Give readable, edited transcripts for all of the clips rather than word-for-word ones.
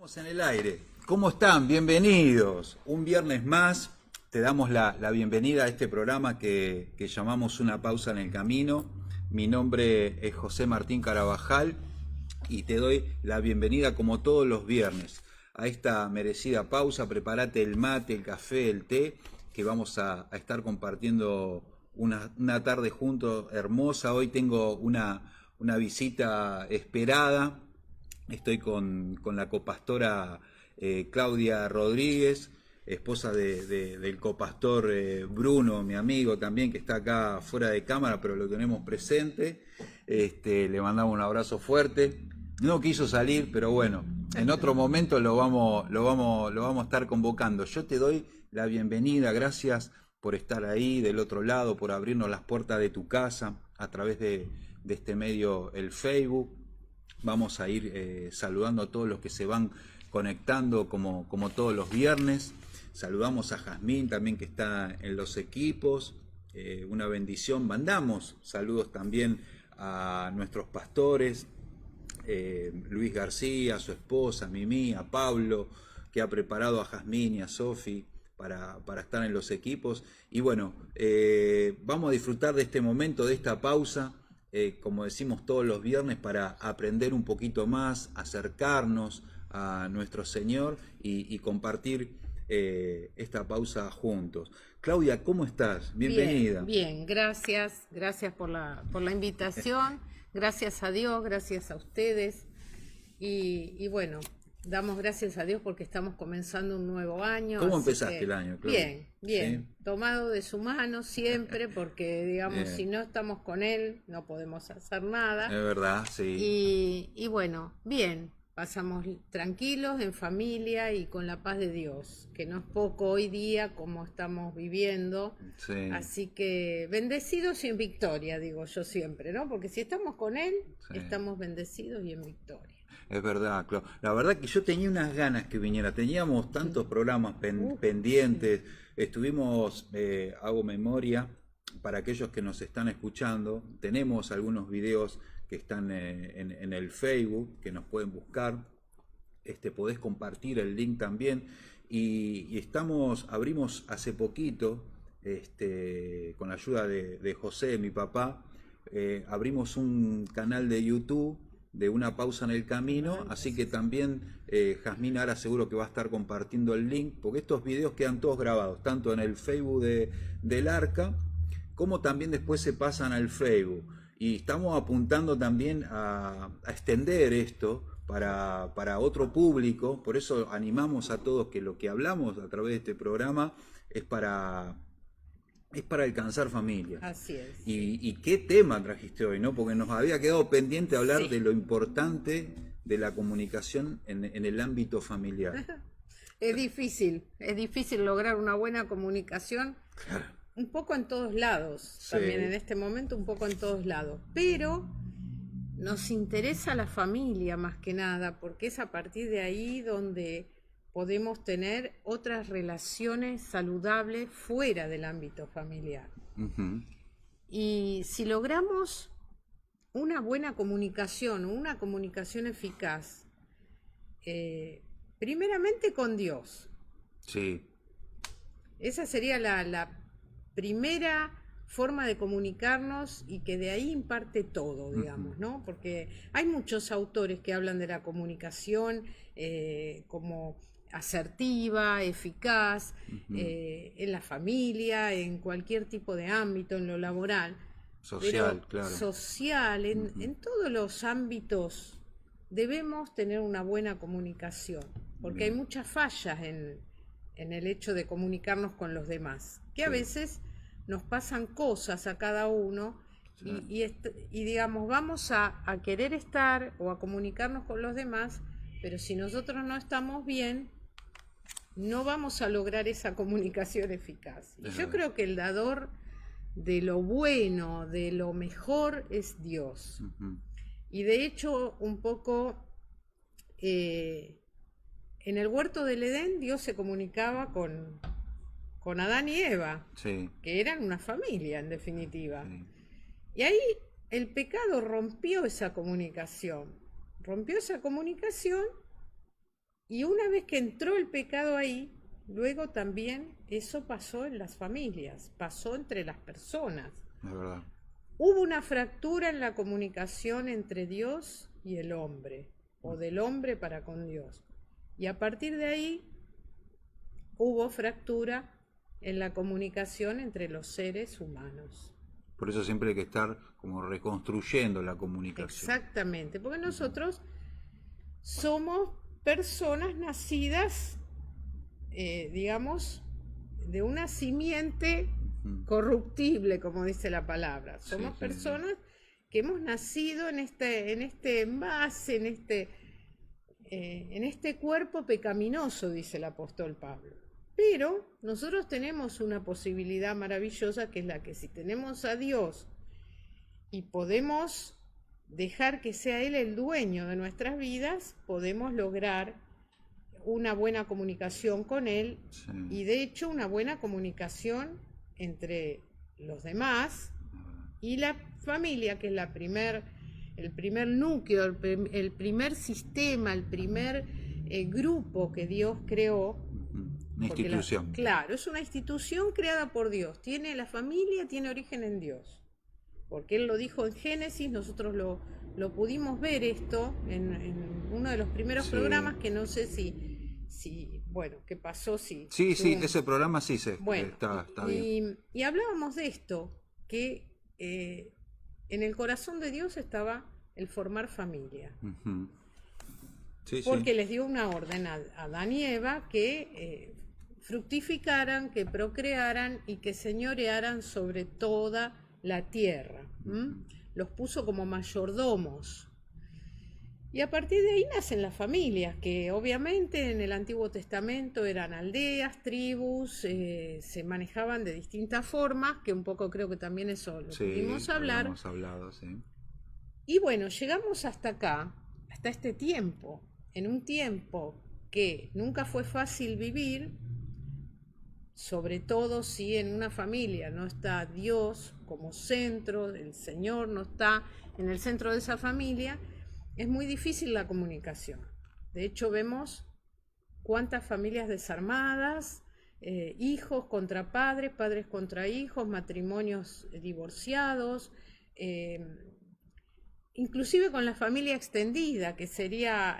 Estamos en el aire. ¿Cómo están? Bienvenidos. Un viernes más te damos la bienvenida a este programa que llamamos Una pausa en el camino. Mi nombre es José Martín Carabajal y te doy la bienvenida como todos los viernes a esta merecida pausa. Prepárate el mate, el café, el té, que vamos a estar compartiendo una tarde juntos hermosa. Hoy tengo una visita esperada. Estoy con la copastora Claudia Rodríguez, esposa del copastor Bruno, mi amigo también, que está acá fuera de cámara, pero lo tenemos presente. Le mandamos un abrazo fuerte. No quiso salir, pero bueno, en otro momento lo vamos a estar convocando. Yo te doy la bienvenida, gracias por estar ahí del otro lado, por abrirnos las puertas de tu casa a través de este medio, el Facebook. Vamos a ir saludando a todos los que se van conectando como todos los viernes. Saludamos a Jazmín también, que está en los equipos. Una bendición. Mandamos saludos también a nuestros pastores, Luis García, a su esposa, a Mimi, a Pablo, que ha preparado a Jazmín y a Sofi para estar en los equipos. Y bueno, vamos a disfrutar de este momento, de esta pausa. Como decimos todos los viernes, para aprender un poquito más, acercarnos a nuestro Señor y compartir esta pausa juntos. Claudia, ¿cómo estás? Bienvenida. Bien, gracias por la invitación, gracias a Dios, gracias a ustedes y bueno, damos gracias a Dios porque estamos comenzando un nuevo año. ¿Cómo empezaste el año, Claudia? Bien, ¿Sí? tomado de su mano siempre, porque digamos, si no estamos con Él, no podemos hacer nada. Es verdad, sí. Y bueno, bien, pasamos tranquilos, en familia y con la paz de Dios, que no es poco hoy día como estamos viviendo. Sí. Así que bendecidos y en victoria, digo yo siempre, ¿no? Porque si estamos con Él, Sí. estamos bendecidos y en victoria. Es verdad, Claudia. La verdad que yo tenía unas ganas que viniera. Teníamos tantos programas pendientes. Estuvimos, hago memoria, para aquellos que nos están escuchando, tenemos algunos videos que están en el Facebook, que nos pueden buscar. Podés compartir el link también. Y abrimos hace poquito, con la ayuda de José, mi papá, abrimos un canal de YouTube de Una pausa en el camino, así que también Jazmín ahora seguro que va a estar compartiendo el link, porque estos videos quedan todos grabados, tanto en el Facebook del Arca, como también después se pasan al Facebook. Y estamos apuntando también a extender esto para otro público. Por eso animamos a todos que lo que hablamos a través de este programa es para alcanzar familias. Así es. Y qué tema trajiste hoy, ¿no? Porque nos había quedado pendiente hablar de lo importante de la comunicación en el ámbito familiar. Es difícil lograr una buena comunicación. Claro. Un poco en todos lados, Sí. también en este momento un poco en todos lados, pero nos interesa la familia más que nada, porque es a partir de ahí donde podemos tener otras relaciones saludables fuera del ámbito familiar. Uh-huh. Y si logramos una buena comunicación, una comunicación eficaz, primeramente con Dios. Sí. Esa sería la primera forma de comunicarnos y que de ahí imparte todo, digamos, ¿no? Porque hay muchos autores que hablan de la comunicación como asertiva, eficaz, en la familia, en cualquier tipo de ámbito, en lo laboral. Social, pero claro. social, en todos los ámbitos debemos tener una buena comunicación, porque hay muchas fallas en el hecho de comunicarnos con los demás, que a veces nos pasan cosas a cada uno y digamos, vamos a querer estar o a comunicarnos con los demás, pero si nosotros no estamos bien, no vamos a lograr esa comunicación eficaz. Y yo creo que el dador de lo bueno, de lo mejor, es Dios. Y de hecho, un poco en el huerto del Edén, Dios se comunicaba con Adán y Eva, Sí. que eran una familia en definitiva. Sí. Y ahí el pecado rompió esa comunicación Y una vez que entró el pecado ahí, luego también eso pasó en las familias, pasó entre las personas. Es verdad. Hubo una fractura en la comunicación entre Dios y el hombre, o del hombre para con Dios. Y a partir de ahí hubo fractura en la comunicación entre los seres humanos. Por eso siempre hay que estar como reconstruyendo la comunicación. Exactamente, porque nosotros somos personas nacidas, digamos, de una simiente corruptible, como dice la palabra. Somos personas que hemos nacido en este envase, en este cuerpo pecaminoso, dice el apóstol Pablo. Pero nosotros tenemos una posibilidad maravillosa, que es la que, si tenemos a Dios y podemos dejar que sea Él el dueño de nuestras vidas, podemos lograr una buena comunicación con Él, y de hecho una buena comunicación entre los demás y la familia, que es el primer núcleo, el primer sistema, el primer grupo que Dios creó. Una institución. Claro, es una institución creada por Dios. La familia tiene origen en Dios, porque Él lo dijo en Génesis. Nosotros lo pudimos ver esto en uno de los primeros programas, que no sé bueno, ¿qué pasó? Sí, ese programa sí bueno, está bien. Y hablábamos de esto, que en el corazón de Dios estaba el formar familia. Porque les dio una orden a Adán y Eva que fructificaran, que procrearan y que señorearan sobre toda la tierra. Los puso como mayordomos. Y a partir de ahí nacen las familias, que obviamente en el Antiguo Testamento eran aldeas, tribus, se manejaban de distintas formas, que un poco creo que también eso lo pudimos hablar. Hemos hablado, sí. Y bueno, llegamos hasta acá, hasta este tiempo, en un tiempo que nunca fue fácil vivir, sobre todo si en una familia no está Dios como centro, el Señor no está en el centro de esa familia. Es muy difícil la comunicación. De hecho, vemos cuántas familias desarmadas, hijos contra padres, padres contra hijos, matrimonios divorciados, inclusive con la familia extendida, que sería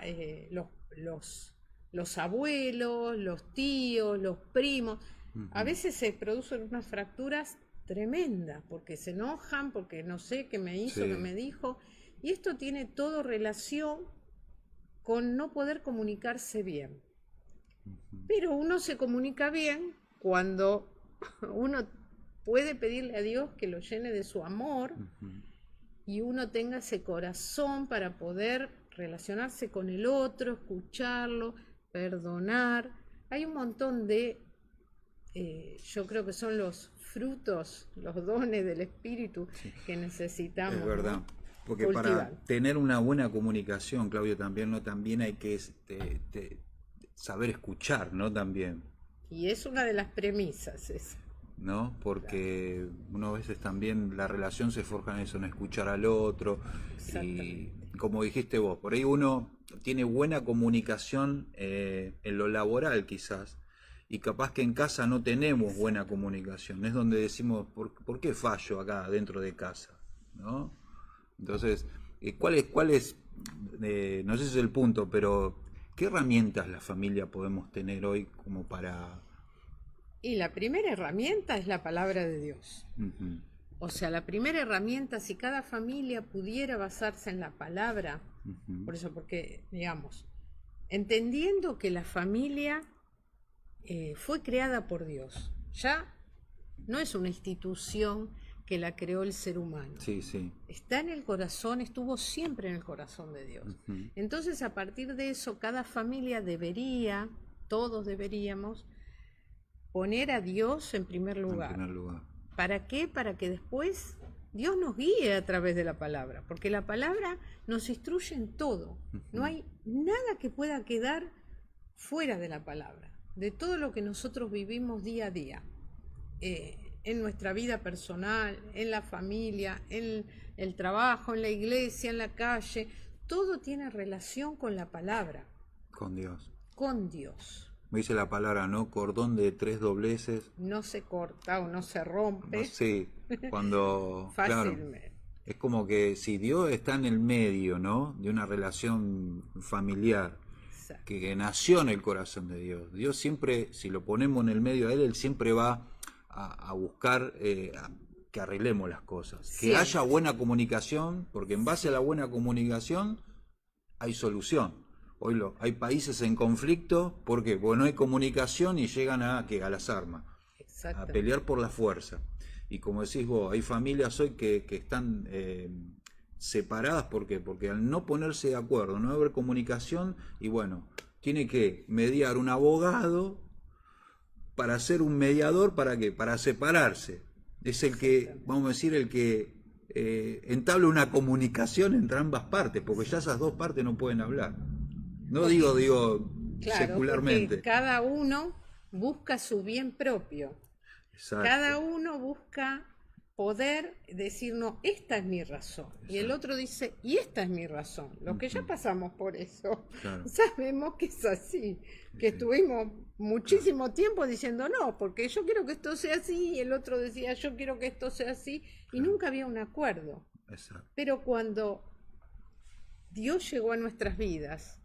los abuelos, los tíos, los primos. A veces se producen unas fracturas tremendas, porque se enojan, porque no sé qué me hizo, qué me dijo. Y esto tiene todo relación con no poder comunicarse bien. Pero uno se comunica bien cuando uno puede pedirle a Dios que lo llene de su amor, y uno tenga ese corazón para poder relacionarse con el otro, escucharlo, perdonar. Hay un montón de, yo creo que son los frutos, los dones del Espíritu que necesitamos. Es verdad. ¿no? Porque cultivar. Para tener una buena comunicación, Claudio, también hay que saber escuchar, ¿no? También. Y es una de las premisas esa. ¿No? Porque uno a veces también la relación se forja en eso, en escuchar al otro. Y como dijiste vos, por ahí uno tiene buena comunicación en lo laboral quizás, y capaz que en casa no tenemos buena comunicación. Es donde decimos, ¿por qué fallo acá dentro de casa? ¿No? Entonces, ¿cuál es no sé si es el punto, pero qué herramientas la familia podemos tener hoy como para... Y la primera herramienta es la palabra de Dios. O sea, la primera herramienta, si cada familia pudiera basarse en la palabra, por eso, porque, digamos, entendiendo que la familia fue creada por Dios, ya no es una institución que la creó el ser humano. Está en el corazón, estuvo siempre en el corazón de Dios. Entonces, a partir de eso, cada familia todos deberíamos poner a Dios en primer lugar. ¿Para qué? Para que después Dios nos guíe a través de la palabra, porque la palabra nos instruye en todo. No hay nada que pueda quedar fuera de la palabra, de todo lo que nosotros vivimos día a día. En nuestra vida personal, en la familia, en el trabajo, en la iglesia, en la calle, todo tiene relación con la palabra. Con Dios. con Dios. Me dice la palabra, ¿no? Cordón de 3 dobleces. No se corta o no se rompe No sé, cuando... Claro, fácilmente. es como que si Dios está en el medio, ¿no? De una relación familiar Exacto. que nació en el corazón de Dios. Dios siempre, si lo ponemos en el medio de Él siempre va a buscar que arreglemos las cosas. Que Siempre. haya buena comunicación, porque en base a la buena comunicación hay solución. Hoy hay países en conflicto, ¿por qué? Porque no hay comunicación y llegan a las armas, a Exactamente. pelear por la fuerza. Y como decís vos, hay familias hoy que están separadas, ¿por qué? Porque al no ponerse de acuerdo, no haber comunicación, y bueno, tiene que mediar un abogado para ser un mediador, ¿para qué? Para separarse. Es el que, vamos a decir, el que entabla una comunicación entre ambas partes, porque ya esas dos partes no pueden hablar. No digo Claro, secularmente. porque cada uno busca su bien propio. Exacto. Cada uno busca poder decir, no, esta es mi razón. Y el otro dice, y esta es mi razón. Los que ya pasamos por eso, Claro. sabemos que es así. Que estuvimos muchísimo tiempo diciendo, no, porque yo quiero que esto sea así, y el otro decía, yo quiero que esto sea así, y nunca había un acuerdo. Exacto. Pero cuando Dios llegó a nuestras vidas,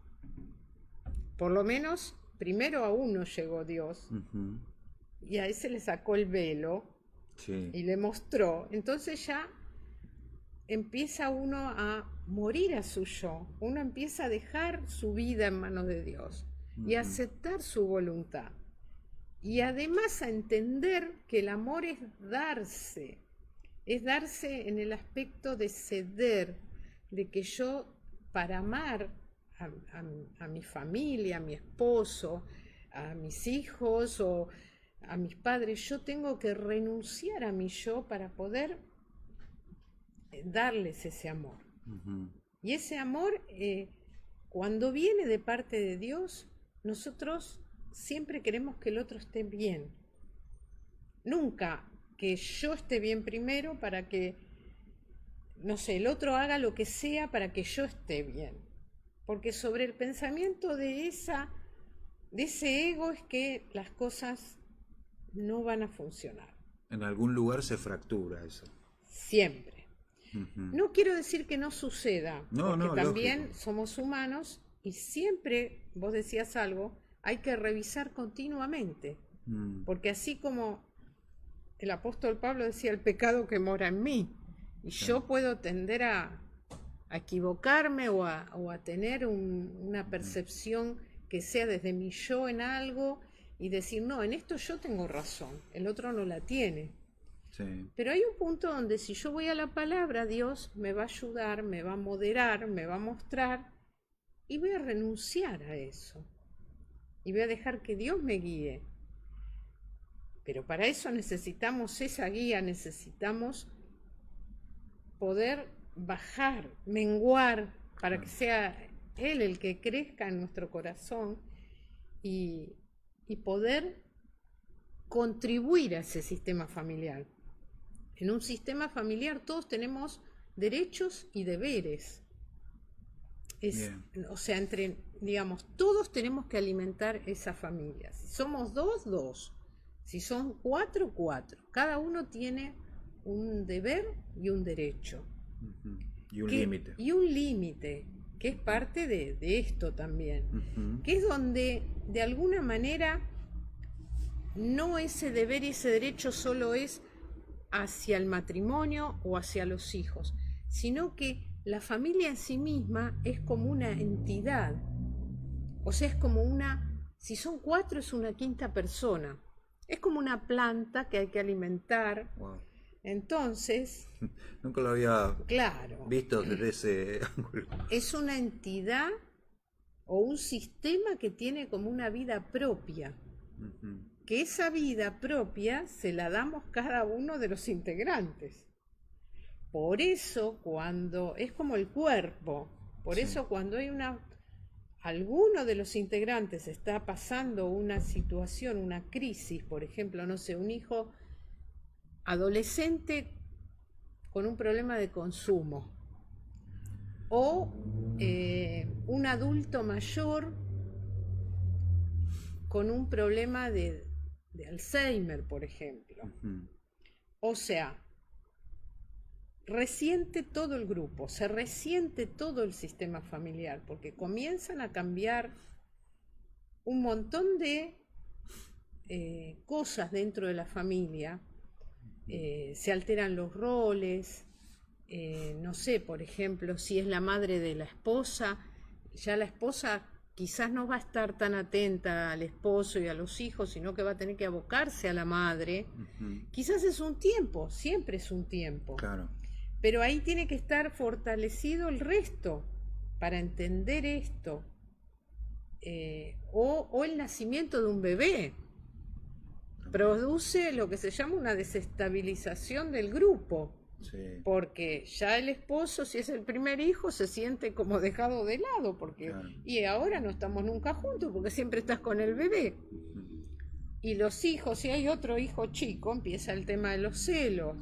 por lo menos primero a uno llegó Dios, Ujú. y a ese le sacó el velo Sí. y le mostró. Entonces ya empieza uno a morir a su yo, uno empieza a dejar su vida en manos de Dios y a aceptar su voluntad. Y además a entender que el amor es darse en el aspecto de ceder, de que yo para amar a mi familia, a mi esposo, a mis hijos o a mis padres, yo tengo que renunciar a mi yo para poder darles ese amor. Ujú. Y ese amor, cuando viene de parte de Dios, nosotros siempre queremos que el otro esté bien. Nunca que yo esté bien primero para que, no sé, el otro haga lo que sea para que yo esté bien. Porque sobre el pensamiento de ese ego es que las cosas no van a funcionar. En algún lugar se fractura eso. Siempre. Ujú. No quiero decir que no suceda, No, porque no, también lógico. somos humanos y siempre, vos decías algo, hay que revisar continuamente. Porque así como el apóstol Pablo decía, el pecado que mora en mí, y yo puedo tender a equivocarme o a tener una percepción que sea desde mi yo en algo y decir, no, en esto yo tengo razón, el otro no la tiene. Sí. Pero hay un punto donde si yo voy a la palabra, Dios me va a ayudar, me va a moderar, me va a mostrar y voy a renunciar a eso. Y voy a dejar que Dios me guíe. Pero para eso necesitamos esa guía, necesitamos poder bajar, menguar, para que sea Él el que crezca en nuestro corazón y poder contribuir a ese sistema familiar. En un sistema familiar todos tenemos derechos y deberes. O sea, digamos, todos tenemos que alimentar esa familia. Si somos dos, dos. Si son cuatro, cuatro. Cada uno tiene un deber y un derecho. Ujú. Y un límite. Y un límite, que es parte de esto también. Que es donde, de alguna manera, no ese deber y ese derecho solo es hacia el matrimonio o hacia los hijos, sino que la familia en sí misma es como una entidad. O sea, es como si son cuatro es una quinta persona. Es como una planta que hay que alimentar. Wow. Entonces, Nunca lo había visto claro, desde ese ángulo. es una entidad o un sistema que tiene como una vida propia. Que esa vida propia se la damos cada uno de los integrantes. Por eso cuando es como el cuerpo, por eso cuando hay alguno de los integrantes está pasando una situación, una crisis, por ejemplo, no sé, un hijo adolescente con un problema de consumo o un adulto mayor con un problema de Alzheimer, por ejemplo. O sea, resiente todo el grupo, se resiente todo el sistema familiar, porque comienzan a cambiar un montón de cosas dentro de la familia, se alteran los roles, no sé, por ejemplo, si es la madre de la esposa, ya la esposa quizás no va a estar tan atenta al esposo y a los hijos, sino que va a tener que abocarse a la madre. Quizás es un tiempo, siempre es un tiempo. Claro. Pero ahí tiene que estar fortalecido el resto para entender esto. O el nacimiento de un bebé produce lo que se llama una desestabilización del grupo. Sí. Porque ya el esposo, si es el primer hijo, se siente como dejado de lado, porque Claro. y ahora no estamos nunca juntos, porque siempre estás con el bebé. Y los hijos, si hay otro hijo chico, empieza el tema de los celos.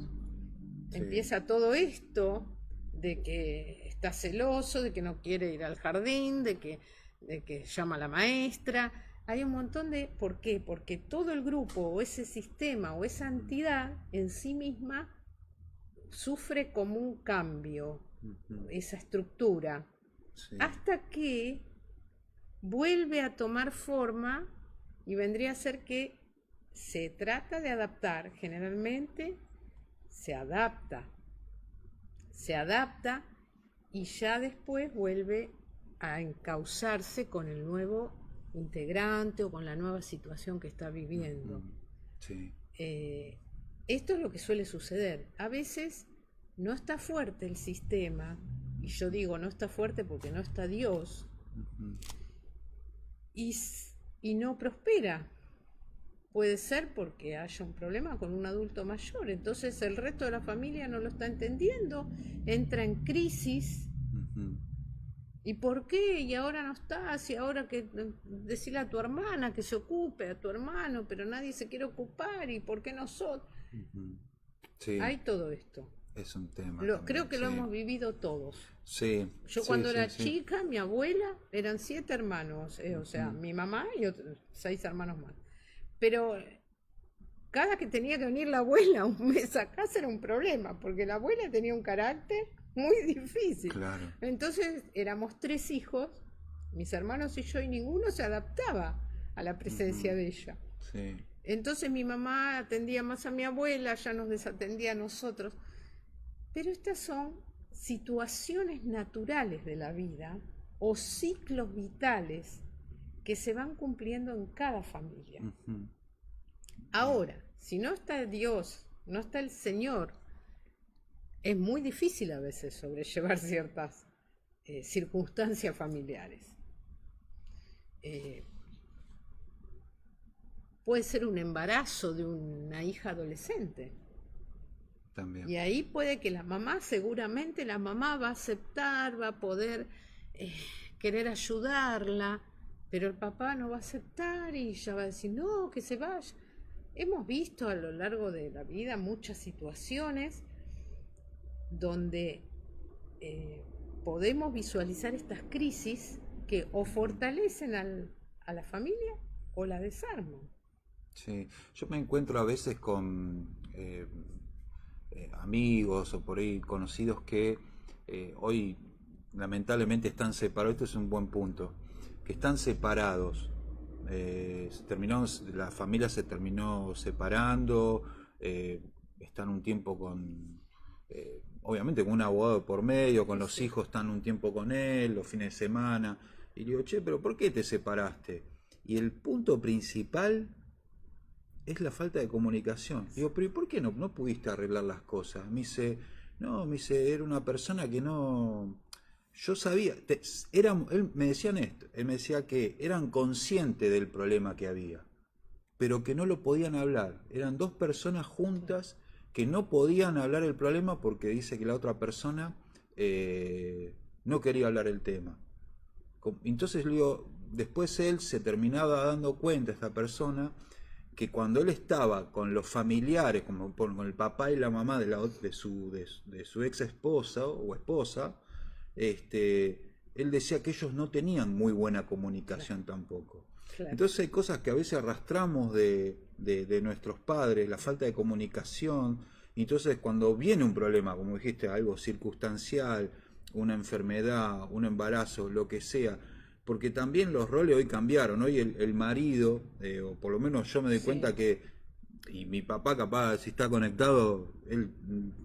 Sí. Empieza todo esto de que está celoso, de que no quiere ir al jardín, de que llama a la maestra. Hay un montón de... ¿Por qué? Porque todo el grupo o ese sistema o esa entidad en sí misma sufre como un cambio, esa estructura, Sí. hasta que vuelve a tomar forma y vendría a ser que se trata de adaptar. Generalmente se adapta y ya después vuelve a encauzarse con el nuevo integrante o con la nueva situación que está viviendo. Sí. Esto es lo que suele suceder. A veces no está fuerte el sistema, y yo digo no está fuerte porque no está Dios, y no prospera. Puede ser porque haya un problema con un adulto mayor, entonces el resto de la familia no lo está entendiendo, entra en crisis. ¿Y por qué? Y ahora no estás, y ahora que decirle a tu hermana que se ocupe, a tu hermano, pero nadie se quiere ocupar, ¿y por qué nosotros? Sí. Hay todo esto. Es un tema. Creo que lo sí. hemos vivido todos. Sí. Yo Sí, cuando sí, era sí. chica, mi abuela, eran 7 hermanos, o sea, mi mamá y 6 hermanos más. Pero cada que tenía que venir la abuela un mes a casa era un problema, porque la abuela tenía un carácter muy difícil. Claro. Entonces éramos 3 hijos, mis hermanos y yo, y ninguno se adaptaba a la presencia de ella. Sí. Entonces mi mamá atendía más a mi abuela, ya nos desatendía a nosotros. Pero estas son situaciones naturales de la vida o ciclos vitales que se van cumpliendo en cada familia. Ahora, si no está Dios, no está el Señor, es muy difícil a veces sobrellevar ciertas circunstancias familiares. Puede ser un embarazo de una hija adolescente. También. Y ahí puede que la mamá, seguramente la mamá va a aceptar, va a poder querer ayudarla, pero el papá no va a aceptar y ya va a decir, no, que se vaya. Hemos visto a lo largo de la vida muchas situaciones donde podemos visualizar estas crisis que o fortalecen a la familia o la desarman. Sí. Yo me encuentro a veces con amigos o por ahí conocidos que hoy lamentablemente están separados. Esto es un buen punto, que están separados. La familia se terminó separando, están un tiempo con obviamente con un abogado por medio, con los hijos están un tiempo con él, los fines de semana, y le digo, che, pero ¿por qué te separaste? Y el punto principal es la falta de comunicación. Digo, pero ¿y por qué no pudiste arreglar las cosas? Me dice, no, era una persona que no... Yo sabía, él me decían esto, él me decía que eran conscientes del problema que había, pero que no lo podían hablar. Eran 2 personas juntas que no podían hablar el problema porque dice que la otra persona no quería hablar el tema. Entonces, le digo, después él se terminaba dando cuenta, esta persona, que cuando él estaba con los familiares, como con el papá y la mamá de su ex esposa o esposa, él decía que ellos no tenían muy buena comunicación tampoco. Claro. Entonces hay cosas que a veces arrastramos de nuestros padres, la falta de comunicación. Y entonces cuando viene un problema, como dijiste, algo circunstancial, una enfermedad, un embarazo, lo que sea, porque también los roles hoy cambiaron. Hoy el marido, o por lo menos yo me doy Sí. cuenta que, y mi papá capaz, si está conectado, él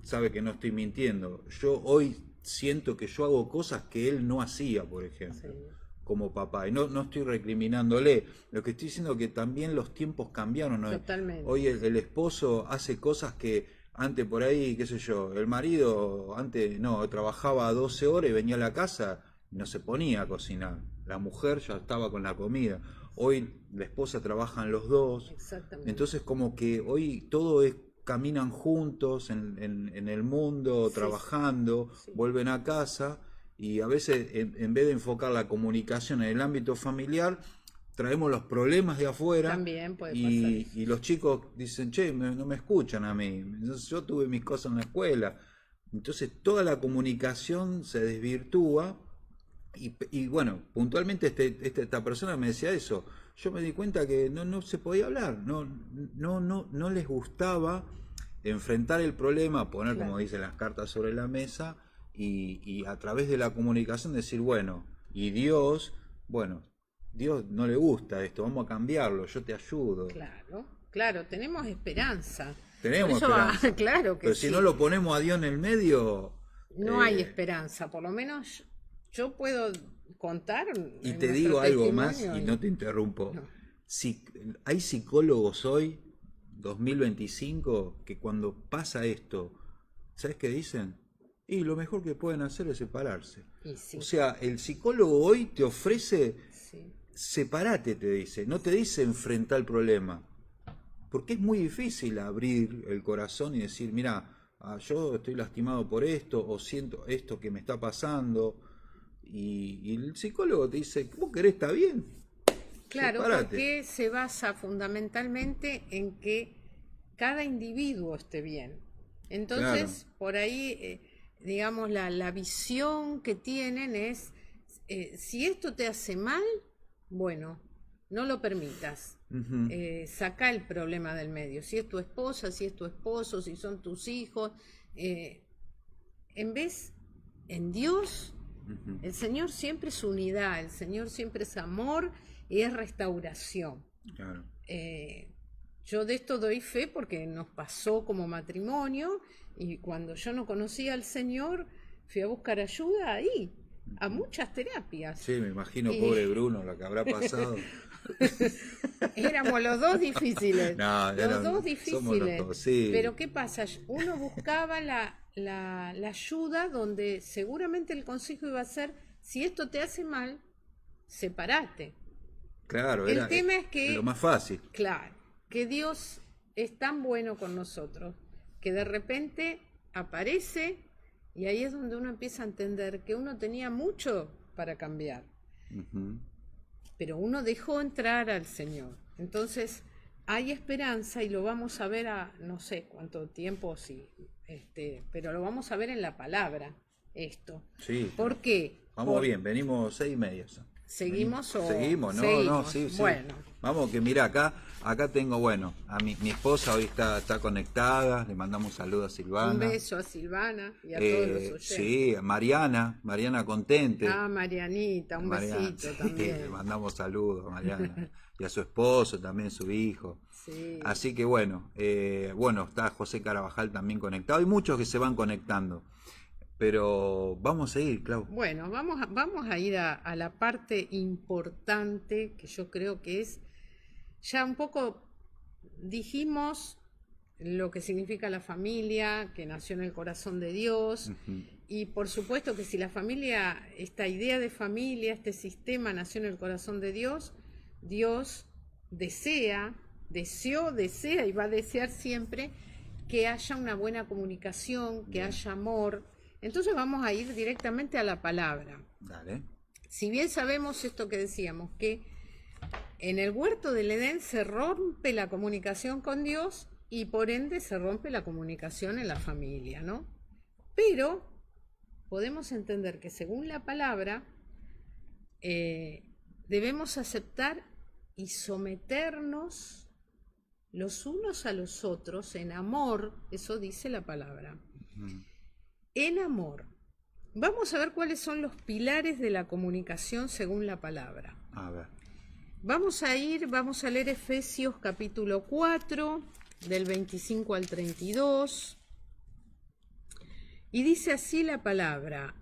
sabe que no estoy mintiendo. Yo hoy siento que yo hago cosas que él no hacía, por ejemplo, Sí. como papá. Y no estoy recriminándole. Lo que estoy diciendo es que también los tiempos cambiaron, ¿no? Totalmente. Hoy el esposo hace cosas que antes por ahí, qué sé yo, el marido antes no, trabajaba 12 horas y venía a la casa y no se ponía a cocinar. La mujer ya estaba con la comida. Hoy la esposa trabajan los dos. Exactamente. Entonces como que hoy todo es, caminan juntos en el mundo, Sí, trabajando, sí. vuelven a casa y a veces en vez de enfocar la comunicación en el ámbito familiar, traemos los problemas de afuera También puede pasar eso. y los chicos dicen, che, no me escuchan a mí. Entonces, yo tuve mis cosas en la escuela. Entonces toda la comunicación se desvirtúa y bueno, puntualmente esta persona me decía eso. Yo me di cuenta que no se podía hablar, no les gustaba enfrentar el problema, poner, como Claro. dicen las cartas sobre la mesa y a través de la comunicación decir, bueno, y Dios, bueno, Dios no le gusta esto, vamos a cambiarlo, yo te ayudo. Claro, claro, tenemos esperanza. Por Tenemos eso va, esperanza, claro que pero si sí. no lo ponemos a Dios en el medio, No hay esperanza, por lo menos yo puedo contar y en te nuestro digo algo más testimonio y no te interrumpo. no, Si, hay psicólogos hoy, 2025, que cuando pasa esto, ¿sabes qué dicen? Y lo mejor que pueden hacer es separarse. y sí, O sea, el psicólogo hoy te ofrece, sí, separate, te dice, no te dice enfrentar el problema. Porque es muy difícil abrir el corazón y decir, mira, yo estoy lastimado por esto, o siento esto que me está pasando. Y el psicólogo te dice, vos querés, está bien, claro, separate. porque se basa fundamentalmente en que cada individuo esté bien. Entonces, por ahí, digamos, la visión que tienen es, si esto te hace mal, bueno, no lo permitas. Ujú, Saca el problema del medio. Si es tu esposa, si es tu esposo, si son tus hijos. eh, en vez, en Dios, ujú, el Señor siempre es unidad, el Señor siempre es amor y es restauración. claro. Eh, yo de esto doy fe porque nos pasó como matrimonio y cuando yo no conocía al Señor fui a buscar ayuda ahí, a muchas terapias. Sí, me imagino, Y pobre Bruno, lo que habrá pasado. éramos los dos difíciles, No, los eran- dos somos los difíciles. dos, sí. Pero ¿qué pasa? Uno buscaba la ayuda donde seguramente el consejo iba a ser, si esto te hace mal, sepárate. Claro, El era tema es que, lo más fácil. claro, que Dios es tan bueno con nosotros que de repente aparece y ahí es donde uno empieza a entender que uno tenía mucho para cambiar, Ujú. pero uno dejó entrar al Señor. Entonces hay esperanza y lo vamos a ver a no sé cuánto tiempo, sí, pero lo vamos a ver en la palabra, esto. Sí, ¿Por qué? vamos bien, venimos 6:30 ya. ¿Seguimos o Seguimos, no, seguimos? sí, sí. Bueno. Vamos, que mira, acá tengo, bueno, a mi esposa hoy está conectada, le mandamos saludos a Silvana. Un beso a Silvana y a todos los oyentes. Sí, a Mariana Contente. Ah, Marianita, un Mariana, besito sí, también. le mandamos saludos a Mariana. Y a su esposo, también su hijo. Sí. Así que bueno, está José Carabajal también conectado. Hay muchos que se van conectando. Pero vamos a ir, Clau. Bueno, vamos a ir a la parte importante que yo creo que es, ya un poco dijimos lo que significa la familia, que nació en el corazón de Dios, Ujú. y por supuesto que si la familia, esta idea de familia, este sistema nació en el corazón de Dios, Dios desea y va a desear siempre que haya una buena comunicación, que haya amor. Entonces vamos a ir directamente a la palabra. Dale. Si bien sabemos esto que decíamos, que en el huerto del Edén se rompe la comunicación con Dios y por ende se rompe la comunicación en la familia, ¿no? Pero podemos entender que según la palabra debemos aceptar y someternos los unos a los otros en amor, eso dice la palabra, en amor. Vamos a ver cuáles son los pilares de la comunicación según la palabra. A ver. Vamos a leer Efesios capítulo 4, del 25 al 32, y dice así la palabra,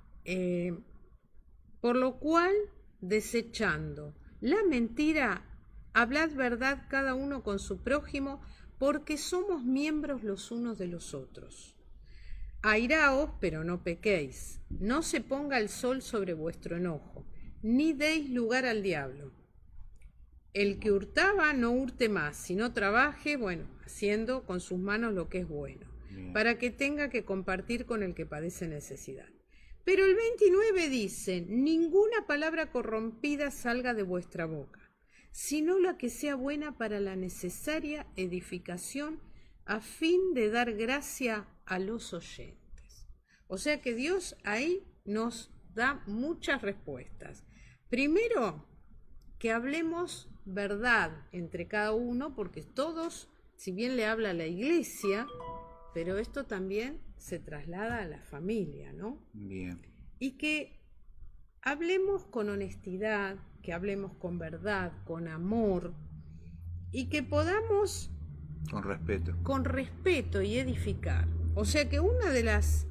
por lo cual, desechando la mentira, hablad verdad cada uno con su prójimo, porque somos miembros los unos de los otros. Airaos, pero no pequéis, no se ponga el sol sobre vuestro enojo, ni deis lugar al diablo. El que hurtaba no hurte más, sino trabaje, haciendo con sus manos lo que es bueno, para que tenga que compartir con el que padece necesidad. Pero el 29 dice, ninguna palabra corrompida salga de vuestra boca, sino la que sea buena para la necesaria edificación, a fin de dar gracia a los oyentes. O sea que Dios ahí nos da muchas respuestas. Primero, que hablemos verdad entre cada uno, porque todos, si bien le habla a la iglesia, pero esto también se traslada a la familia, ¿no? Bien. Y que hablemos con honestidad, que hablemos con verdad, con amor, y que podamos Con respeto y edificar. O sea que una de las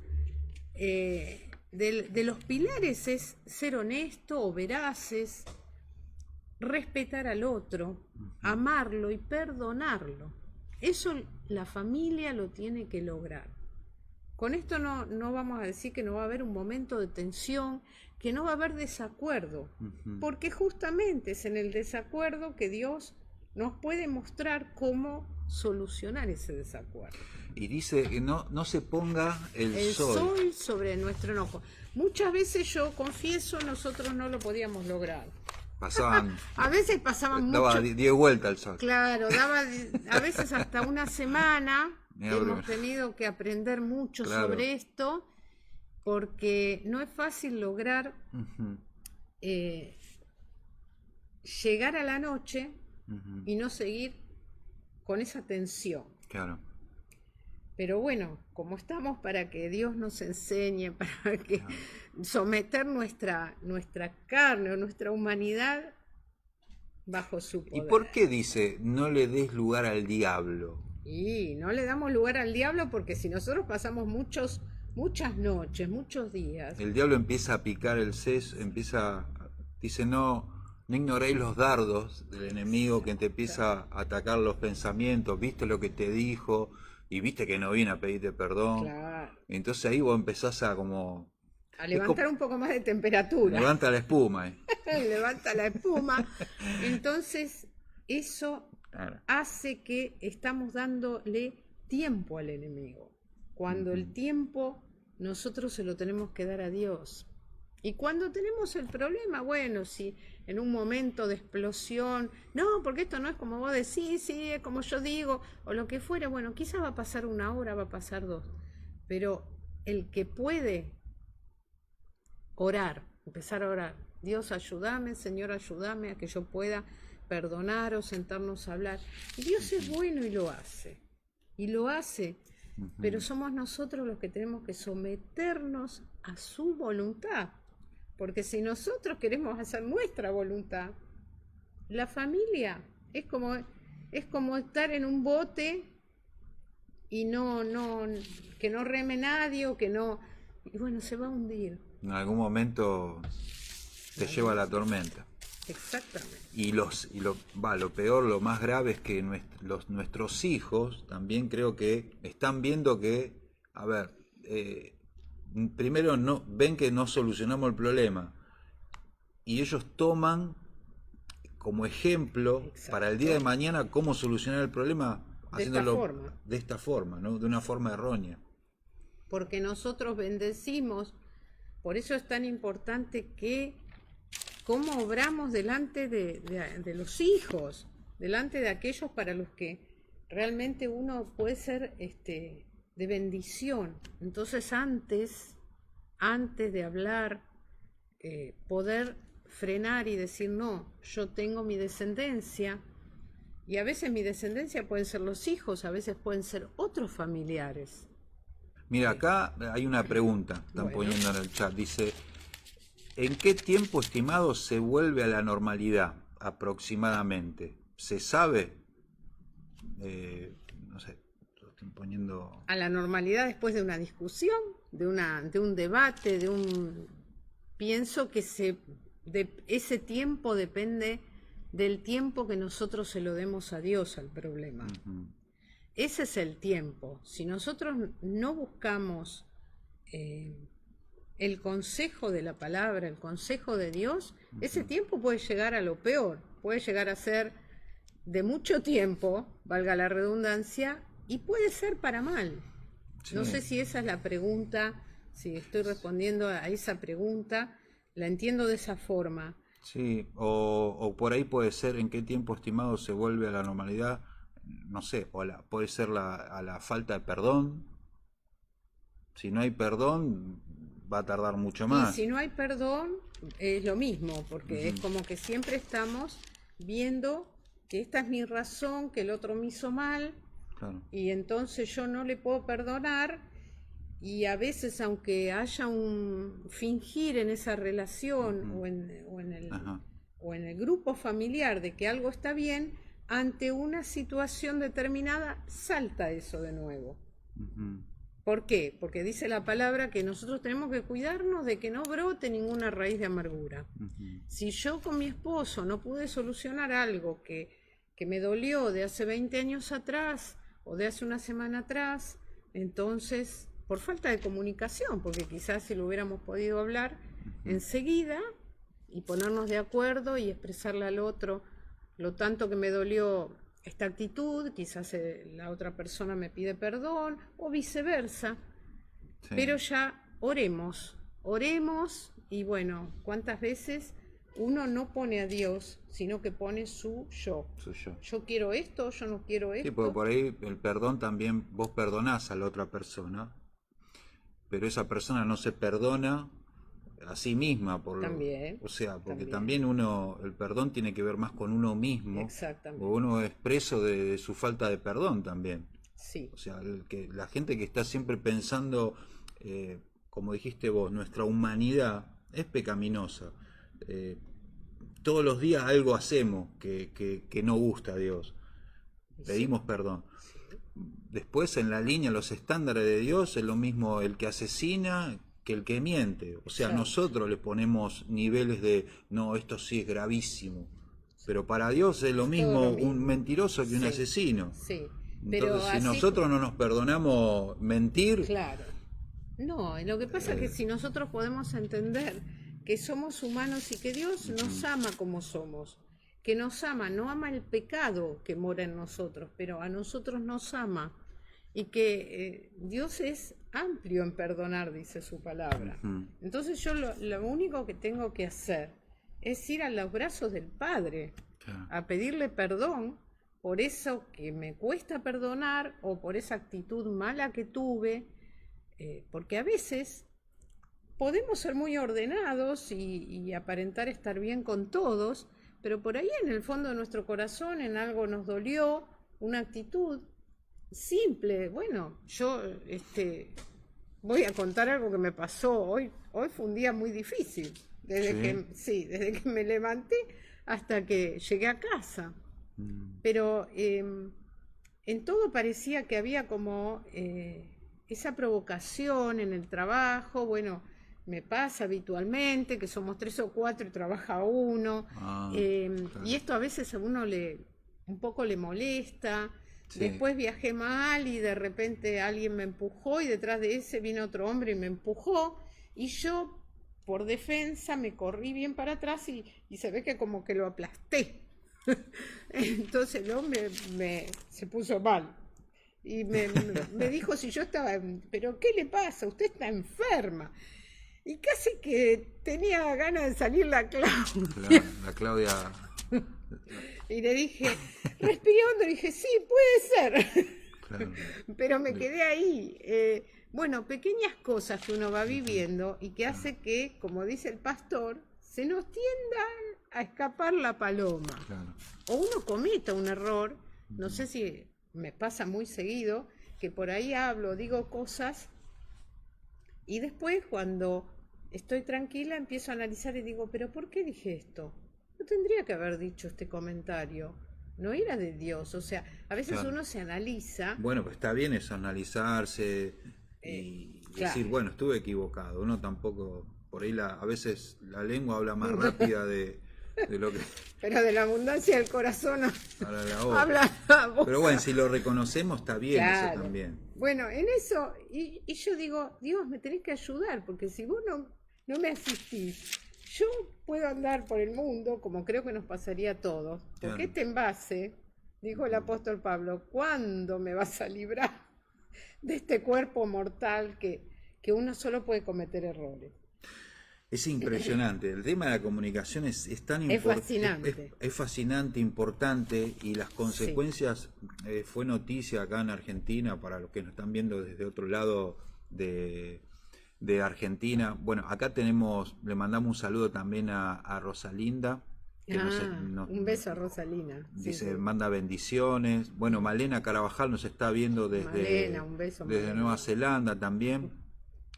de los pilares es ser honesto o veraces, respetar al otro, amarlo y perdonarlo. Eso la familia lo tiene que lograr. Con esto no vamos a decir que no va a haber un momento de tensión, que no va a haber desacuerdo, porque justamente es en el desacuerdo que Dios nos puede mostrar cómo solucionar ese desacuerdo. Y dice que no se ponga el sol sobre nuestro enojo. Muchas veces yo confieso, nosotros no lo podíamos lograr. A veces pasaban daba 10 vueltas el sol. Claro, daba a veces hasta una semana. Hemos tenido que aprender mucho sobre esto, porque no es fácil lograr llegar a la noche y no seguir con esa tensión. Claro. Pero bueno, como estamos para que Dios nos enseñe, para que someter nuestra carne o nuestra humanidad bajo su poder. ¿Y por qué dice no le des lugar al diablo? Y no le damos lugar al diablo porque si nosotros pasamos muchas noches, muchos días. El diablo empieza a picar el seso, dice no ignoréis los dardos del enemigo que te empieza a atacar los pensamientos, viste lo que te dijo y viste que no viene a pedirte perdón. Claro. Entonces ahí vos empezás a levantar un poco más de temperatura. Levanta la espuma. Levanta la espuma. Entonces eso hace que estamos dándole tiempo al enemigo. Cuando el tiempo nosotros se lo tenemos que dar a Dios. Y cuando tenemos el problema, si en un momento de explosión, no, porque esto no es como vos decís, sí, es como yo digo, o lo que fuera, quizás va a pasar 1 hora, va a pasar 2, pero el que puede orar, empezar a orar, Dios ayúdame, Señor ayúdame a que yo pueda perdonar o sentarnos a hablar. Y Dios es bueno y lo hace, pero somos nosotros los que tenemos que someternos a su voluntad. Porque si nosotros queremos hacer nuestra voluntad, la familia es como estar en un bote y que no reme nadie o que no, y se va a hundir. En algún momento te lleva a la tormenta. Exactamente. Y lo peor, lo más grave es que nuestros hijos también creo que están viendo que, primero ven que no solucionamos el problema y ellos toman como ejemplo para el día de mañana cómo solucionar el problema haciéndolo de esta forma, ¿no? De una forma errónea. Porque nosotros bendecimos, por eso es tan importante que cómo obramos delante de los hijos, delante de aquellos para los que realmente uno puede ser de bendición. Entonces antes de hablar, poder frenar y decir, no, yo tengo mi descendencia, y a veces mi descendencia pueden ser los hijos, a veces pueden ser otros familiares. Mira, acá hay una pregunta, están poniendo en el chat, dice, ¿en qué tiempo estimado se vuelve a la normalidad aproximadamente? ¿Se sabe? No sé, lo están poniendo... A la normalidad después de una discusión, de un debate, pienso que ese tiempo depende del tiempo que nosotros se lo demos a Dios al problema. Uh-huh. Ese es el tiempo. Si nosotros no buscamos el consejo de la palabra, el consejo de Dios, uh-huh, ese tiempo puede llegar a lo peor, puede llegar a ser de mucho tiempo, valga la redundancia, y puede ser para mal. Sí. No sé si esa es la pregunta, si estoy respondiendo a esa pregunta, la entiendo de esa forma. Sí, o por ahí puede ser en qué tiempo estimado se vuelve a la normalidad, no sé, puede ser a la falta de perdón. Si no hay perdón, va a tardar mucho más. Y si no hay perdón, es lo mismo, porque es como que siempre estamos viendo que esta es mi razón, que el otro me hizo mal, claro, y entonces yo no le puedo perdonar, y a veces aunque haya un fingir en esa relación o en el grupo familiar de que algo está bien, ante una situación determinada salta eso de nuevo. ¿Por qué? Porque dice la palabra que nosotros tenemos que cuidarnos de que no brote ninguna raíz de amargura. Si yo con mi esposo no pude solucionar algo que me dolió de hace 20 años atrás o de hace una semana atrás, entonces, por falta de comunicación, porque quizás si lo hubiéramos podido hablar enseguida y ponernos de acuerdo y expresarle al otro lo tanto que me dolió esta actitud, quizás la otra persona me pide perdón o viceversa, sí, pero ya oremos y bueno, ¿cuántas veces uno no pone a Dios, sino que pone su yo? Yo quiero esto, yo no quiero esto. Sí, porque por ahí el perdón también, vos perdonás a la otra persona, pero esa persona no se perdona a sí misma, también, o sea, porque también el perdón tiene que ver más con uno mismo. Exactamente. O uno es preso de su falta de perdón también. Sí. O sea, la gente que está siempre pensando, como dijiste vos, nuestra humanidad es pecaminosa. Todos los días algo hacemos que no gusta a Dios. Pedimos perdón. Después en la línea, los estándares de Dios es lo mismo el que asesina que el que miente. O sea, nosotros le ponemos niveles de, no, esto sí es gravísimo. Pero para Dios es lo mismo un mentiroso que un asesino. Sí. Entonces, si nosotros no nos perdonamos mentir... Claro. No, lo que pasa es que si nosotros podemos entender que somos humanos y que Dios nos ama como somos, que nos ama, no ama el pecado que mora en nosotros, pero a nosotros nos ama, y que Dios es amplio en perdonar, dice su palabra. Entonces yo lo único que tengo que hacer es ir a los brazos del Padre, a pedirle perdón por eso que me cuesta perdonar o por esa actitud mala que tuve, porque a veces podemos ser muy ordenados y aparentar estar bien con todos, pero por ahí en el fondo de nuestro corazón en algo nos dolió, una actitud simple. Bueno, yo voy a contar algo que me pasó hoy. Hoy fue un día muy difícil, desde que me levanté hasta que llegué a casa. Pero en todo parecía que había como esa provocación en el trabajo. Bueno, me pasa habitualmente que somos 3 o 4 y trabaja uno, claro. Y esto a veces a uno un poco le molesta. Después viajé mal y de repente alguien me empujó y detrás de ese vino otro hombre y me empujó, y yo por defensa me corrí bien para atrás y se ve que como que lo aplasté. Entonces el hombre se puso mal y me dijo si yo estaba, pero ¿qué le pasa? Usted está enferma. Y casi que tenía ganas de salir la Claudia. La Claudia. Y le dije, respiré hondo, y dije, sí, puede ser. Claro. Pero me quedé ahí. Bueno, pequeñas cosas que uno va viviendo y que hace que, como dice el pastor, se nos tienda a escapar la paloma. Claro. O uno cometa un error, no sé si me pasa muy seguido, que por ahí hablo, digo cosas, y después cuando estoy tranquila empiezo a analizar y digo, pero ¿por qué dije esto? No tendría que haber dicho este comentario, no era de Dios. O sea, a veces Claro. uno se analiza. Bueno, pues está bien eso, analizarse y claro. decir, bueno, estuve equivocado. Uno tampoco, por ahí a veces la lengua habla más rápida de lo que Pero de la abundancia del corazón habla la otra. habla la boca. Pero bueno, si lo reconocemos está bien Claro. eso también. Bueno, en eso, y yo digo, Dios, me tenés que ayudar, porque si vos no me asistís, yo puedo andar por el mundo, como creo que nos pasaría a todos, porque Claro. este envase, dijo el apóstol Pablo, ¿cuándo me vas a librar de este cuerpo mortal que uno solo puede cometer errores? Es impresionante. El tema de la comunicación es tan Es importante. fascinante. Es fascinante, importante, y las consecuencias, fue noticia acá en Argentina, para los que nos están viendo desde otro lado de Argentina. Bueno, acá le mandamos un saludo también a Rosalinda, que Un beso a Rosalina. dice, Sí. manda bendiciones. Bueno, Malena Carabajal nos está viendo Malena, un beso, desde Malena. Nueva Zelanda también.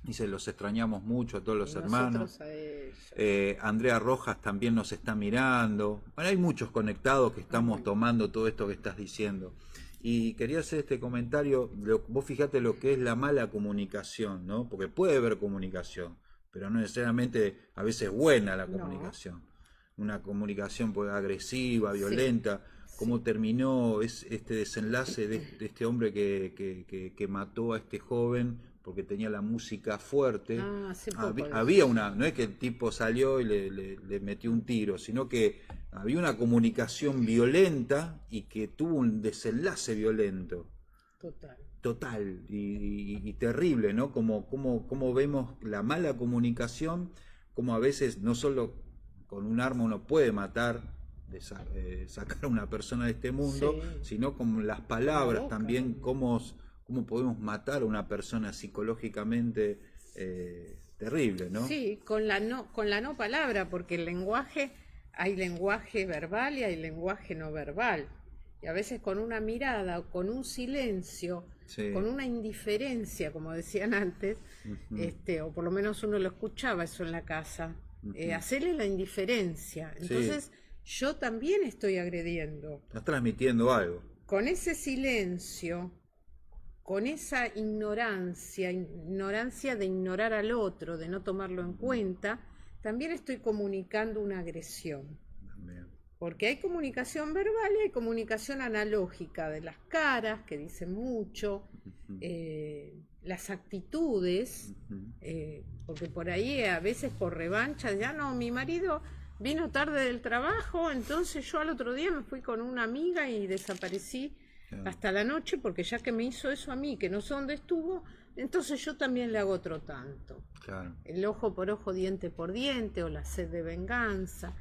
Dice, los extrañamos mucho a todos los Y hermanos. nosotros a ellos. Andrea Rojas también nos está mirando. Bueno, hay muchos conectados que estamos tomando todo esto que estás diciendo. Y quería hacer este comentario. Vos fijate lo que es la mala comunicación, ¿no? Porque puede haber comunicación, pero no necesariamente a veces buena la No. comunicación. Una comunicación pues, agresiva, violenta. Sí. ¿Cómo terminó este desenlace de este hombre que mató a este joven porque tenía la música fuerte? Hace poco Había una, no es que el tipo salió y le metió un tiro, sino que había una comunicación violenta y que tuvo un desenlace violento. Total y terrible, ¿no? Como vemos la mala comunicación, como a veces no solo con un arma uno puede matar, sacar a una persona de este mundo, Sí. sino con las palabras boca. también, cómo podemos matar a una persona psicológicamente, terrible, ¿no? Sí, con la no palabra, porque el lenguaje, hay lenguaje verbal y hay lenguaje no verbal. Y a veces con una mirada o con un silencio, Sí. con una indiferencia, como decían antes, o por lo menos uno lo escuchaba eso en la casa, hacerle la indiferencia. Entonces yo también estoy agrediendo. Estás transmitiendo algo. Con ese silencio, con esa ignorancia de ignorar al otro, de no tomarlo en cuenta, también estoy comunicando una agresión. También. Porque hay comunicación verbal y hay comunicación analógica de las caras, que dicen mucho, las actitudes, porque por ahí a veces por revancha, ya no, mi marido vino tarde del trabajo, entonces yo al otro día me fui con una amiga y desaparecí hasta la noche, porque ya que me hizo eso a mí, que no sé dónde estuvo, entonces yo también le hago otro tanto. Claro. El ojo por ojo, diente por diente, o la sed de venganza.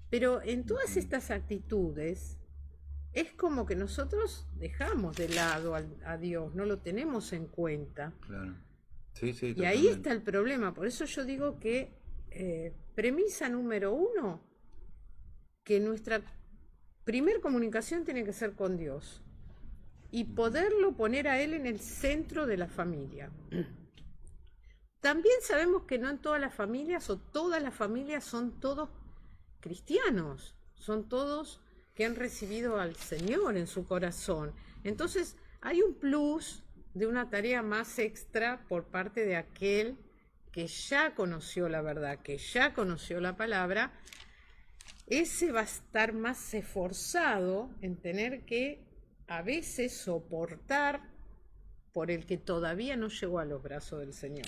Pero en todas estas actitudes es como que nosotros dejamos de lado a Dios, no lo tenemos en cuenta. Claro. Sí, sí, Y ahí está el problema. Por eso yo digo que premisa número 1, que nuestra primer comunicación tiene que ser con Dios y poderlo poner a Él en el centro de la familia. También sabemos que no en todas las familias o todas las familias son todos cristianos, son todos que han recibido al Señor en su corazón. Entonces hay un plus de una tarea más extra por parte de aquel que ya conoció la verdad, que ya conoció la palabra. Ese va a estar más esforzado en tener que a veces soportar por el que todavía no llegó a los brazos del Señor.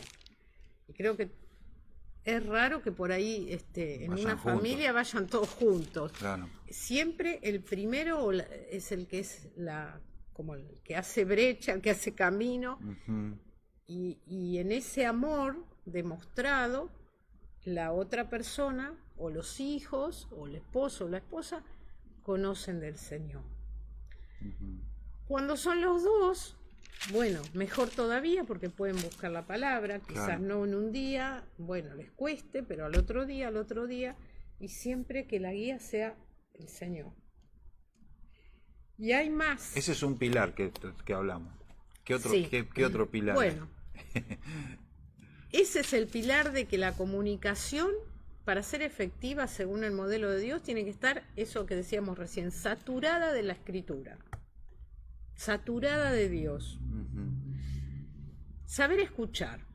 Y creo que es raro que por ahí en Vayan una juntos. familia vayan todos juntos. Claro. Siempre el primero es el que es como el que hace brecha, el que hace camino. Y en ese amor demostrado, la otra persona, o los hijos, o el esposo o la esposa, conocen del Señor. Cuando son los dos, bueno, mejor todavía, porque pueden buscar la palabra, quizás Claro. no en un día, bueno, les cueste, pero al otro día, y siempre que la guía sea el Señor. Y hay más. Ese es un pilar que hablamos. ¿Qué otro, Sí. qué otro pilar hay? Bueno, ese es el pilar de que la comunicación, para ser efectiva según el modelo de Dios, tiene que estar, eso que decíamos recién, saturada de la Escritura, saturada de Dios. Saber escuchar.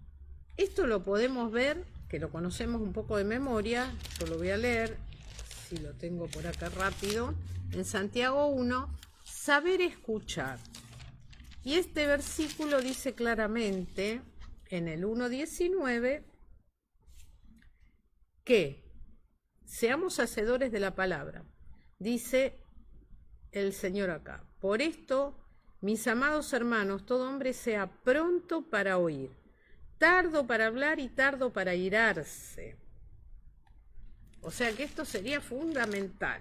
Esto lo podemos ver, que lo conocemos un poco de memoria, yo lo voy a leer, si lo tengo por acá rápido, en Santiago 1, saber escuchar. Y este versículo dice claramente, en el 1:19, que seamos hacedores de la palabra. Dice el Señor acá: por esto, mis amados hermanos, todo hombre sea pronto para oír, tardo para hablar y tardo para irarse. O sea que esto sería fundamental,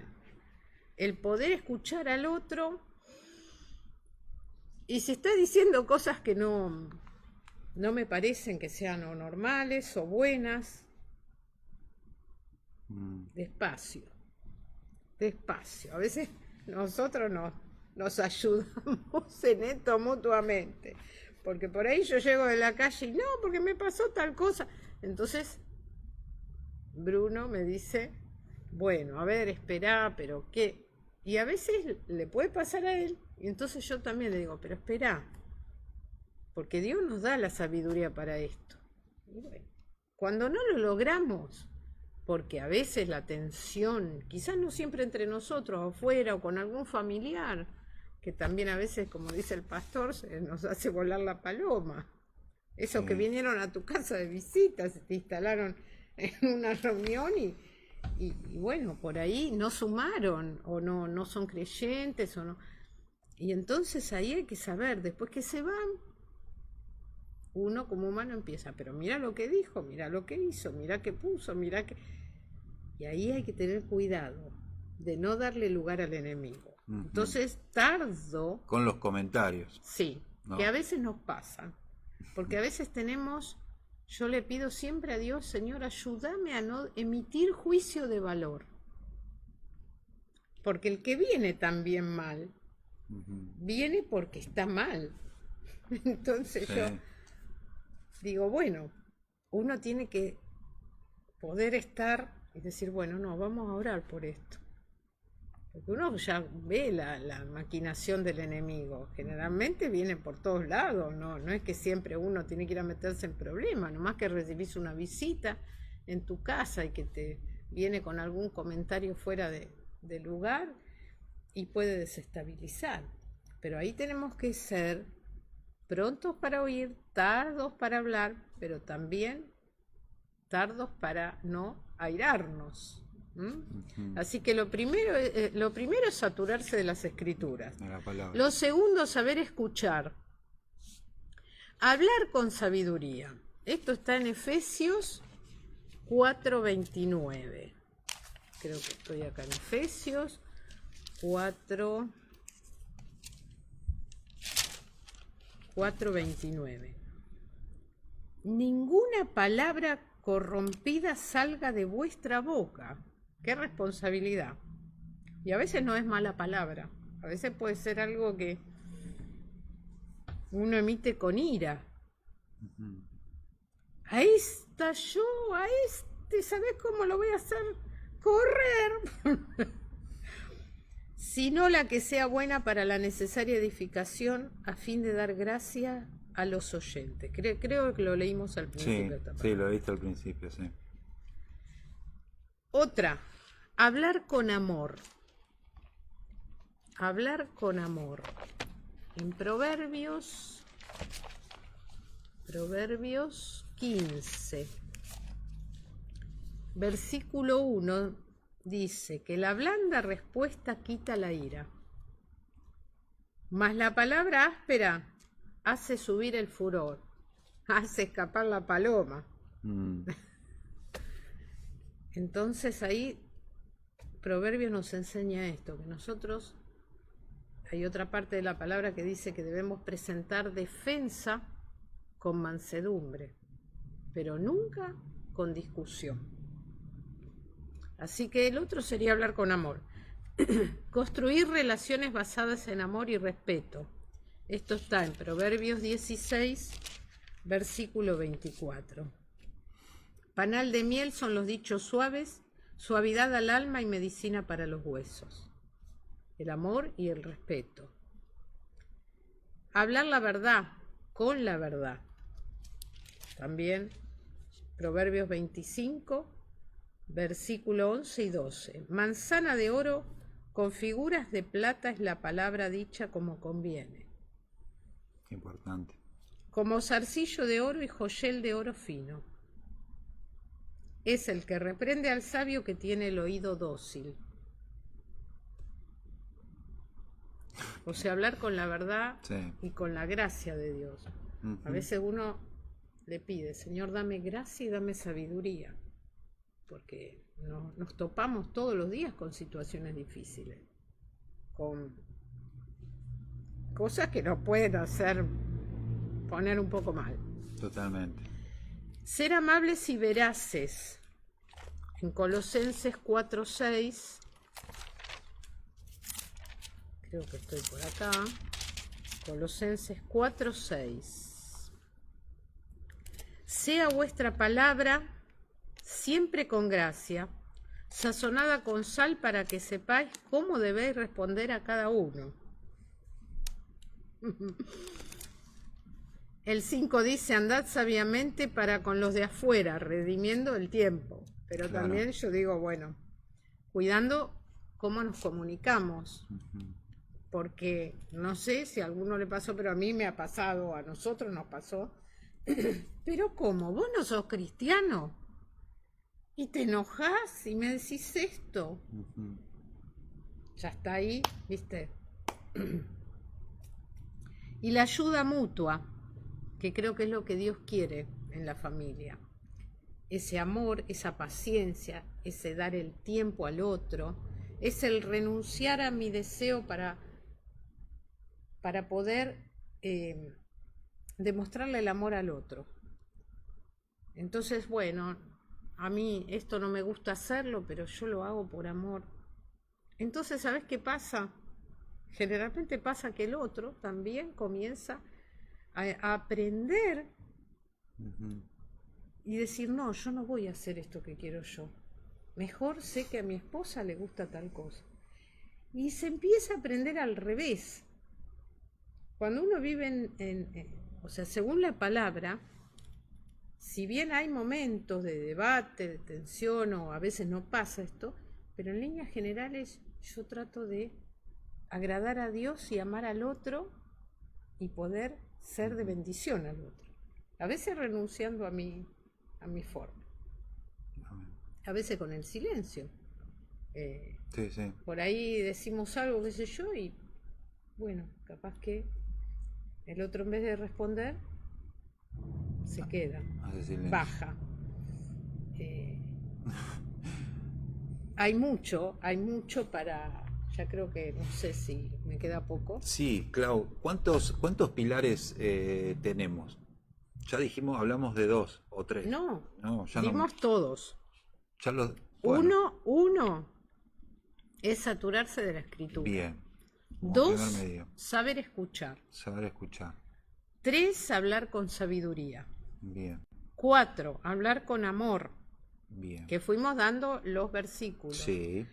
el poder escuchar al otro, y si está diciendo cosas que no me parecen que sean o normales o buenas, despacio, despacio. A veces nosotros nos ayudamos en esto mutuamente, porque por ahí yo llego de la calle y no, porque me pasó tal cosa. Entonces Bruno me dice, bueno, a ver, espera, pero ¿qué? Y a veces le puede pasar a él, y entonces yo también le digo, pero espera, porque Dios nos da la sabiduría para esto. Y bueno, cuando no lo logramos, porque a veces la tensión, quizás no siempre entre nosotros, afuera o con algún familiar, que también a veces, como dice el pastor, nos hace volar la paloma. Esos que vinieron a tu casa de visita, se te instalaron en una reunión y bueno, por ahí no sumaron, o no son creyentes, o no. Y entonces ahí hay que saber, después que se van, uno como humano empieza, pero mira lo que dijo, mira lo que hizo, mira qué puso, mira qué... Y ahí hay que tener cuidado de no darle lugar al enemigo. Entonces tardo... Con los comentarios. Sí, No. que a veces nos pasa, porque a veces tenemos... Yo le pido siempre a Dios, Señor, ayúdame a no emitir juicio de valor. Porque el que viene también mal, viene porque está mal. Entonces yo digo, bueno, uno tiene que poder estar y decir, bueno, no, vamos a orar por esto. Porque uno ya ve la maquinación del enemigo. Generalmente viene por todos lados, no es que siempre uno tiene que ir a meterse en problemas, nomás que recibís una visita en tu casa y que te viene con algún comentario fuera de lugar y puede desestabilizar. Pero ahí tenemos que ser prontos para oír, tardos para hablar, pero también tardos para no airarnos. Así que lo primero es saturarse de las escrituras. Lo segundo, saber escuchar. Hablar con sabiduría. Esto está en Efesios 4:29. Creo que estoy acá en Efesios 4:29. Ninguna palabra corrompida salga de vuestra boca. ¡Qué responsabilidad! Y a veces no es mala palabra. A veces puede ser algo que uno emite con ira. A esta yo, a este, ¿sabes cómo lo voy a hacer correr? Sino la que sea buena para la necesaria edificación a fin de dar gracia a los oyentes. Creo que lo leímos al principio. Sí, lo leíste al principio, sí. Otra, hablar con amor. Hablar con amor. En Proverbios 15, versículo 1, dice que la blanda respuesta quita la ira, mas la palabra áspera hace subir el furor, hace escapar la paloma. Entonces ahí Proverbios nos enseña esto, que nosotros, hay otra parte de la palabra que dice que debemos presentar defensa con mansedumbre, pero nunca con discusión. Así que el otro sería hablar con amor. Construir relaciones basadas en amor y respeto. Esto está en Proverbios 16, versículo 24. Panal de miel son los dichos suaves, suavidad al alma y medicina para los huesos. El amor y el respeto. Hablar la verdad, con la verdad. También Proverbios 25, versículo 11 y 12. Manzana de oro con figuras de plata es la palabra dicha como conviene. Importante. Como zarcillo de oro y joyel de oro fino. Es el que reprende al sabio que tiene el oído dócil. O sea, hablar con la verdad Sí. y con la gracia de Dios. A veces uno le pide, Señor, dame gracia y dame sabiduría, porque nos topamos todos los días con situaciones difíciles, con cosas que nos pueden hacer poner un poco mal. Totalmente. Ser amables y veraces. En Colosenses 4:6, creo que estoy por acá, Colosenses 4:6. Sea vuestra palabra siempre con gracia, sazonada con sal para que sepáis cómo debéis responder a cada uno. El 5 dice, andad sabiamente para con los de afuera, redimiendo el tiempo. Pero claro, también yo digo, bueno, cuidando cómo nos comunicamos. Porque no sé si a alguno le pasó, pero a mí me ha pasado, a nosotros nos pasó. Pero ¿cómo? ¿Vos no sos cristiano? Y te enojás y me decís esto. Ya está ahí, ¿viste? Y la ayuda mutua, que creo que es lo que Dios quiere en la familia. Ese amor, esa paciencia, ese dar el tiempo al otro, es el renunciar a mi deseo para poder demostrarle el amor al otro. Entonces, bueno, a mí esto no me gusta hacerlo, pero yo lo hago por amor. Entonces, ¿sabes qué pasa? Generalmente pasa que el otro también comienza a aprender y decir, no, yo no voy a hacer esto que quiero yo. Mejor sé que a mi esposa le gusta tal cosa. Y se empieza a aprender al revés. Cuando uno vive o sea, según la palabra, si bien hay momentos de debate, de tensión, o a veces no pasa esto, pero en líneas generales yo trato de agradar a Dios y amar al otro y poder ser de bendición al otro. A veces renunciando a mi forma. A veces con el silencio. Sí, sí. Por ahí decimos algo, qué sé yo, y bueno, capaz que el otro en vez de responder se queda, baja. Hay mucho para, ya creo que no sé si me queda poco. Sí, Clau, ¿cuántos pilares tenemos? Ya dijimos, hablamos de 2 o 3. No, ya dimos todos. Ya los, bueno. Uno es saturarse de la escritura. Bien. 2, saber escuchar. Saber escuchar. 3, hablar con sabiduría. Bien. 4, hablar con amor. Bien. Que fuimos dando los versículos. Sí.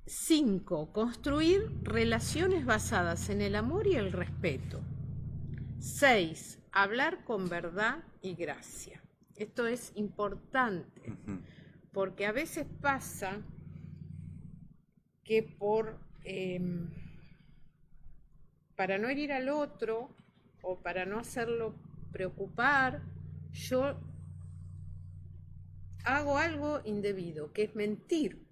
5, construir relaciones basadas en el amor y el respeto. 6, hablar con verdad y gracia. Esto es importante, porque a veces pasa que para no herir al otro o para no hacerlo preocupar, yo hago algo indebido, que es mentir.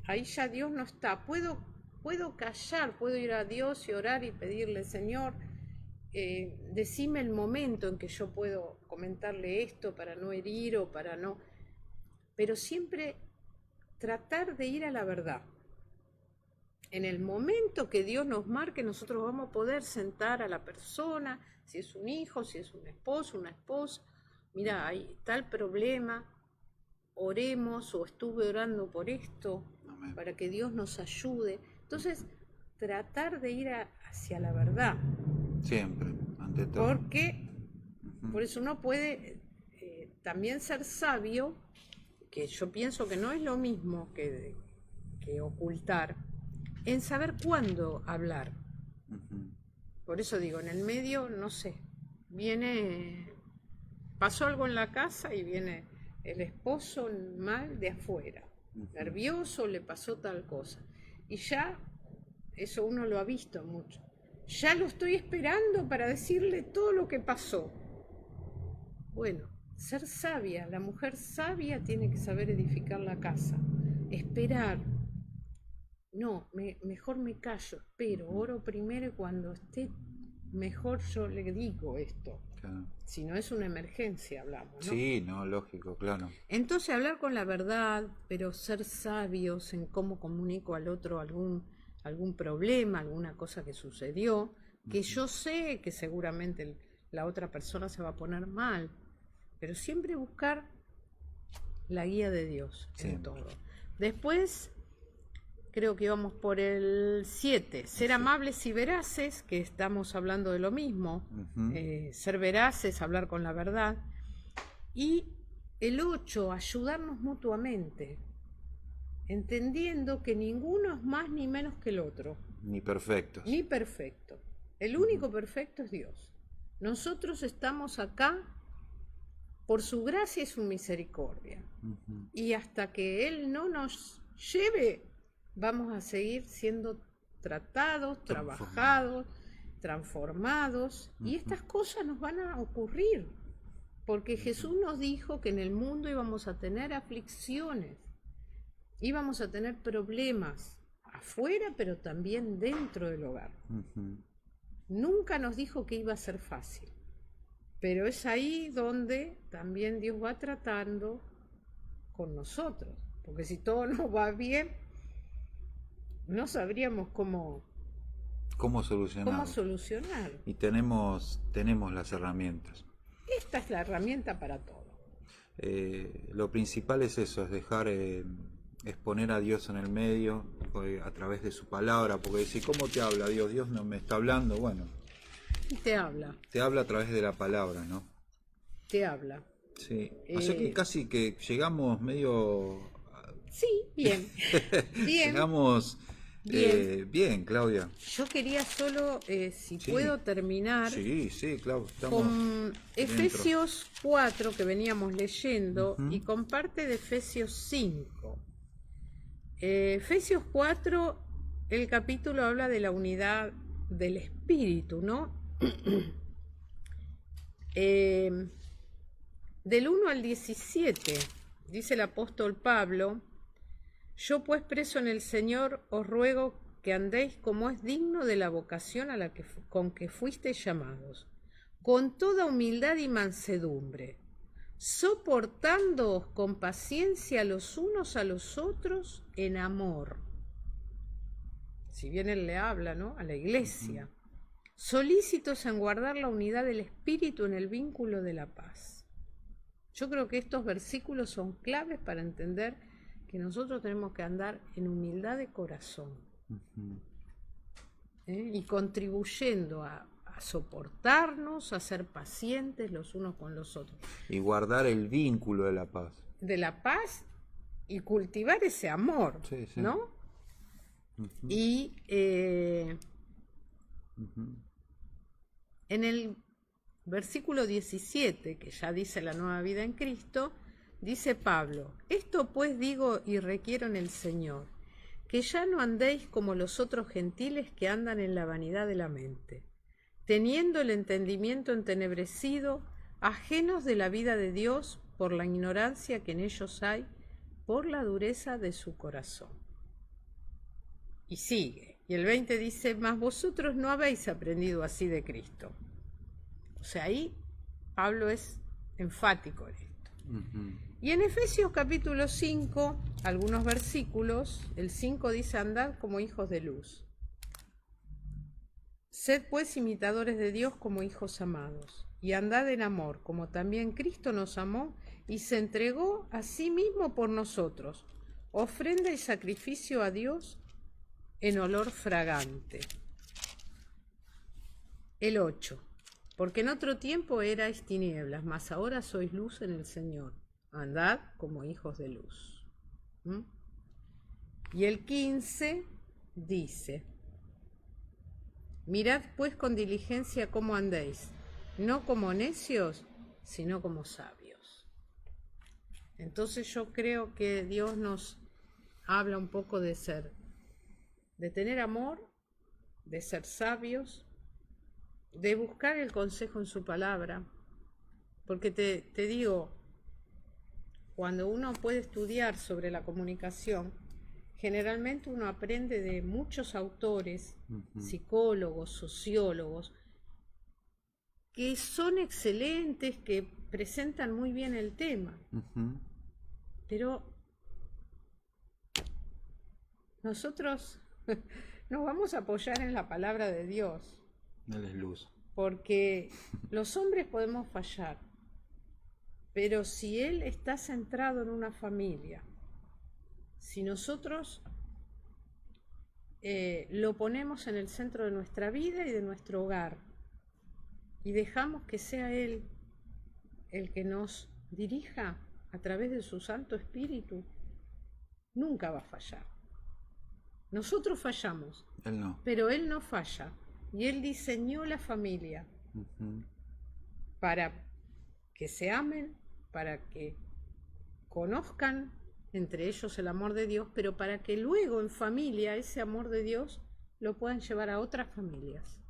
Ahí ya Dios no está. Puedo callar, puedo ir a Dios y orar y pedirle, Señor, decime el momento en que yo puedo comentarle esto para no herir o para no... Pero siempre tratar de ir a la verdad. En el momento que Dios nos marque, nosotros vamos a poder sentar a la persona, si es un hijo, si es un esposo, una esposa, mira, hay tal problema, oremos o estuve orando por esto, Amén. para que Dios nos ayude. Entonces, tratar de ir hacia la verdad, Siempre, ante todo. porque por eso uno puede también ser sabio, que yo pienso que no es lo mismo que ocultar, en saber cuándo hablar. Ujú. Por eso digo, en el medio, no sé, pasó algo en la casa y viene el esposo mal de afuera, nervioso, le pasó tal cosa. Y ya, eso uno lo ha visto mucho, ya lo estoy esperando para decirle todo lo que pasó. Bueno, ser sabia, la mujer sabia tiene que saber edificar la casa, esperar. No, mejor me callo, espero, oro primero y cuando esté mejor yo le digo esto. Claro. Si no es una emergencia, hablamos, ¿no? Sí, no, lógico, claro. Entonces hablar con la verdad, pero ser sabios en cómo comunico al otro algún problema, alguna cosa que sucedió, que yo sé que seguramente la otra persona se va a poner mal, pero siempre buscar la guía de Dios en Siempre. todo. Después, creo que íbamos por el 7, ser amables y veraces, que estamos hablando de lo mismo, ser veraces, hablar con la verdad. Y el 8, ayudarnos mutuamente, entendiendo que ninguno es más ni menos que el otro, Ni perfectos. ni perfecto. El único perfecto es Dios. Nosotros estamos acá por su gracia y su misericordia. Y hasta que Él no nos lleve, vamos a seguir siendo tratados, trabajados, transformados. Y estas cosas nos van a ocurrir. Porque Jesús nos dijo que en el mundo íbamos a tener aflicciones, íbamos a tener problemas afuera, pero también dentro del hogar. Nunca nos dijo que iba a ser fácil, pero es ahí donde también Dios va tratando con nosotros, porque si todo nos va bien, no sabríamos cómo solucionar. Y tenemos las herramientas. Esta es la herramienta para todo. Lo principal es eso, es dejar exponer a Dios en el medio a través de su palabra, porque decir, ¿cómo te habla Dios? Dios no me está hablando, bueno. Te habla. Te habla a través de la palabra, ¿no? Te habla. Sí. O sea que casi que llegamos medio... Sí, bien. Bien. Llegamos... Bien, Claudia. Yo quería solo, si puedo terminar, Sí, Claudia. Con Efesios 4 que veníamos leyendo y con parte de Efesios 5. Efesios 4, el capítulo habla de la unidad del Espíritu, ¿no? Del 1 al 17, dice el apóstol Pablo: yo pues preso en el Señor os ruego que andéis como es digno de la vocación con que fuisteis llamados, con toda humildad y mansedumbre, soportándoos con paciencia los unos a los otros en amor. Si bien él le habla, ¿no?, a la iglesia, solícitos en guardar la unidad del Espíritu en el vínculo de la paz. Yo creo que estos versículos son claves para entender que nosotros tenemos que andar en humildad de corazón, y contribuyendo a soportarnos, a ser pacientes los unos con los otros. Y guardar el vínculo de la paz. De la paz y cultivar ese amor, sí. ¿No? Y en el versículo 17, que ya dice la nueva vida en Cristo, dice Pablo: esto pues digo y requiero en el Señor, que ya no andéis como los otros gentiles que andan en la vanidad de la mente, teniendo el entendimiento entenebrecido, ajenos de la vida de Dios por la ignorancia que en ellos hay, por la dureza de su corazón. Y sigue, y el 20 dice: mas vosotros no habéis aprendido así de Cristo. O sea, ahí Pablo es enfático en esto. Y en Efesios capítulo 5, algunos versículos, el 5 dice: andad como hijos de luz. Sed pues imitadores de Dios como hijos amados, y andad en amor, como también Cristo nos amó y se entregó a sí mismo por nosotros, ofrenda y sacrificio a Dios en olor fragante. El 8. Porque en otro tiempo erais tinieblas, mas ahora sois luz en el Señor. Andad como hijos de luz. Y el 15 dice: mirad pues con diligencia cómo andéis, no como necios, sino como sabios. Entonces yo creo que Dios nos habla un poco de tener amor, de ser sabios, de buscar el consejo en su palabra, porque te digo, cuando uno puede estudiar sobre la comunicación, generalmente uno aprende de muchos autores, psicólogos, sociólogos, que son excelentes, que presentan muy bien el tema, pero nosotros nos vamos a apoyar en la palabra de Dios. Él es luz. Porque los hombres podemos fallar, pero si Él está centrado en una familia, si nosotros lo ponemos en el centro de nuestra vida y de nuestro hogar, y dejamos que sea Él el que nos dirija a través de su Santo Espíritu, nunca va a fallar. Nosotros fallamos, Él no. pero Él no falla. Y Él diseñó la familia para que se amen, para que conozcan entre ellos el amor de Dios, pero para que luego en familia ese amor de Dios lo puedan llevar a otras familias.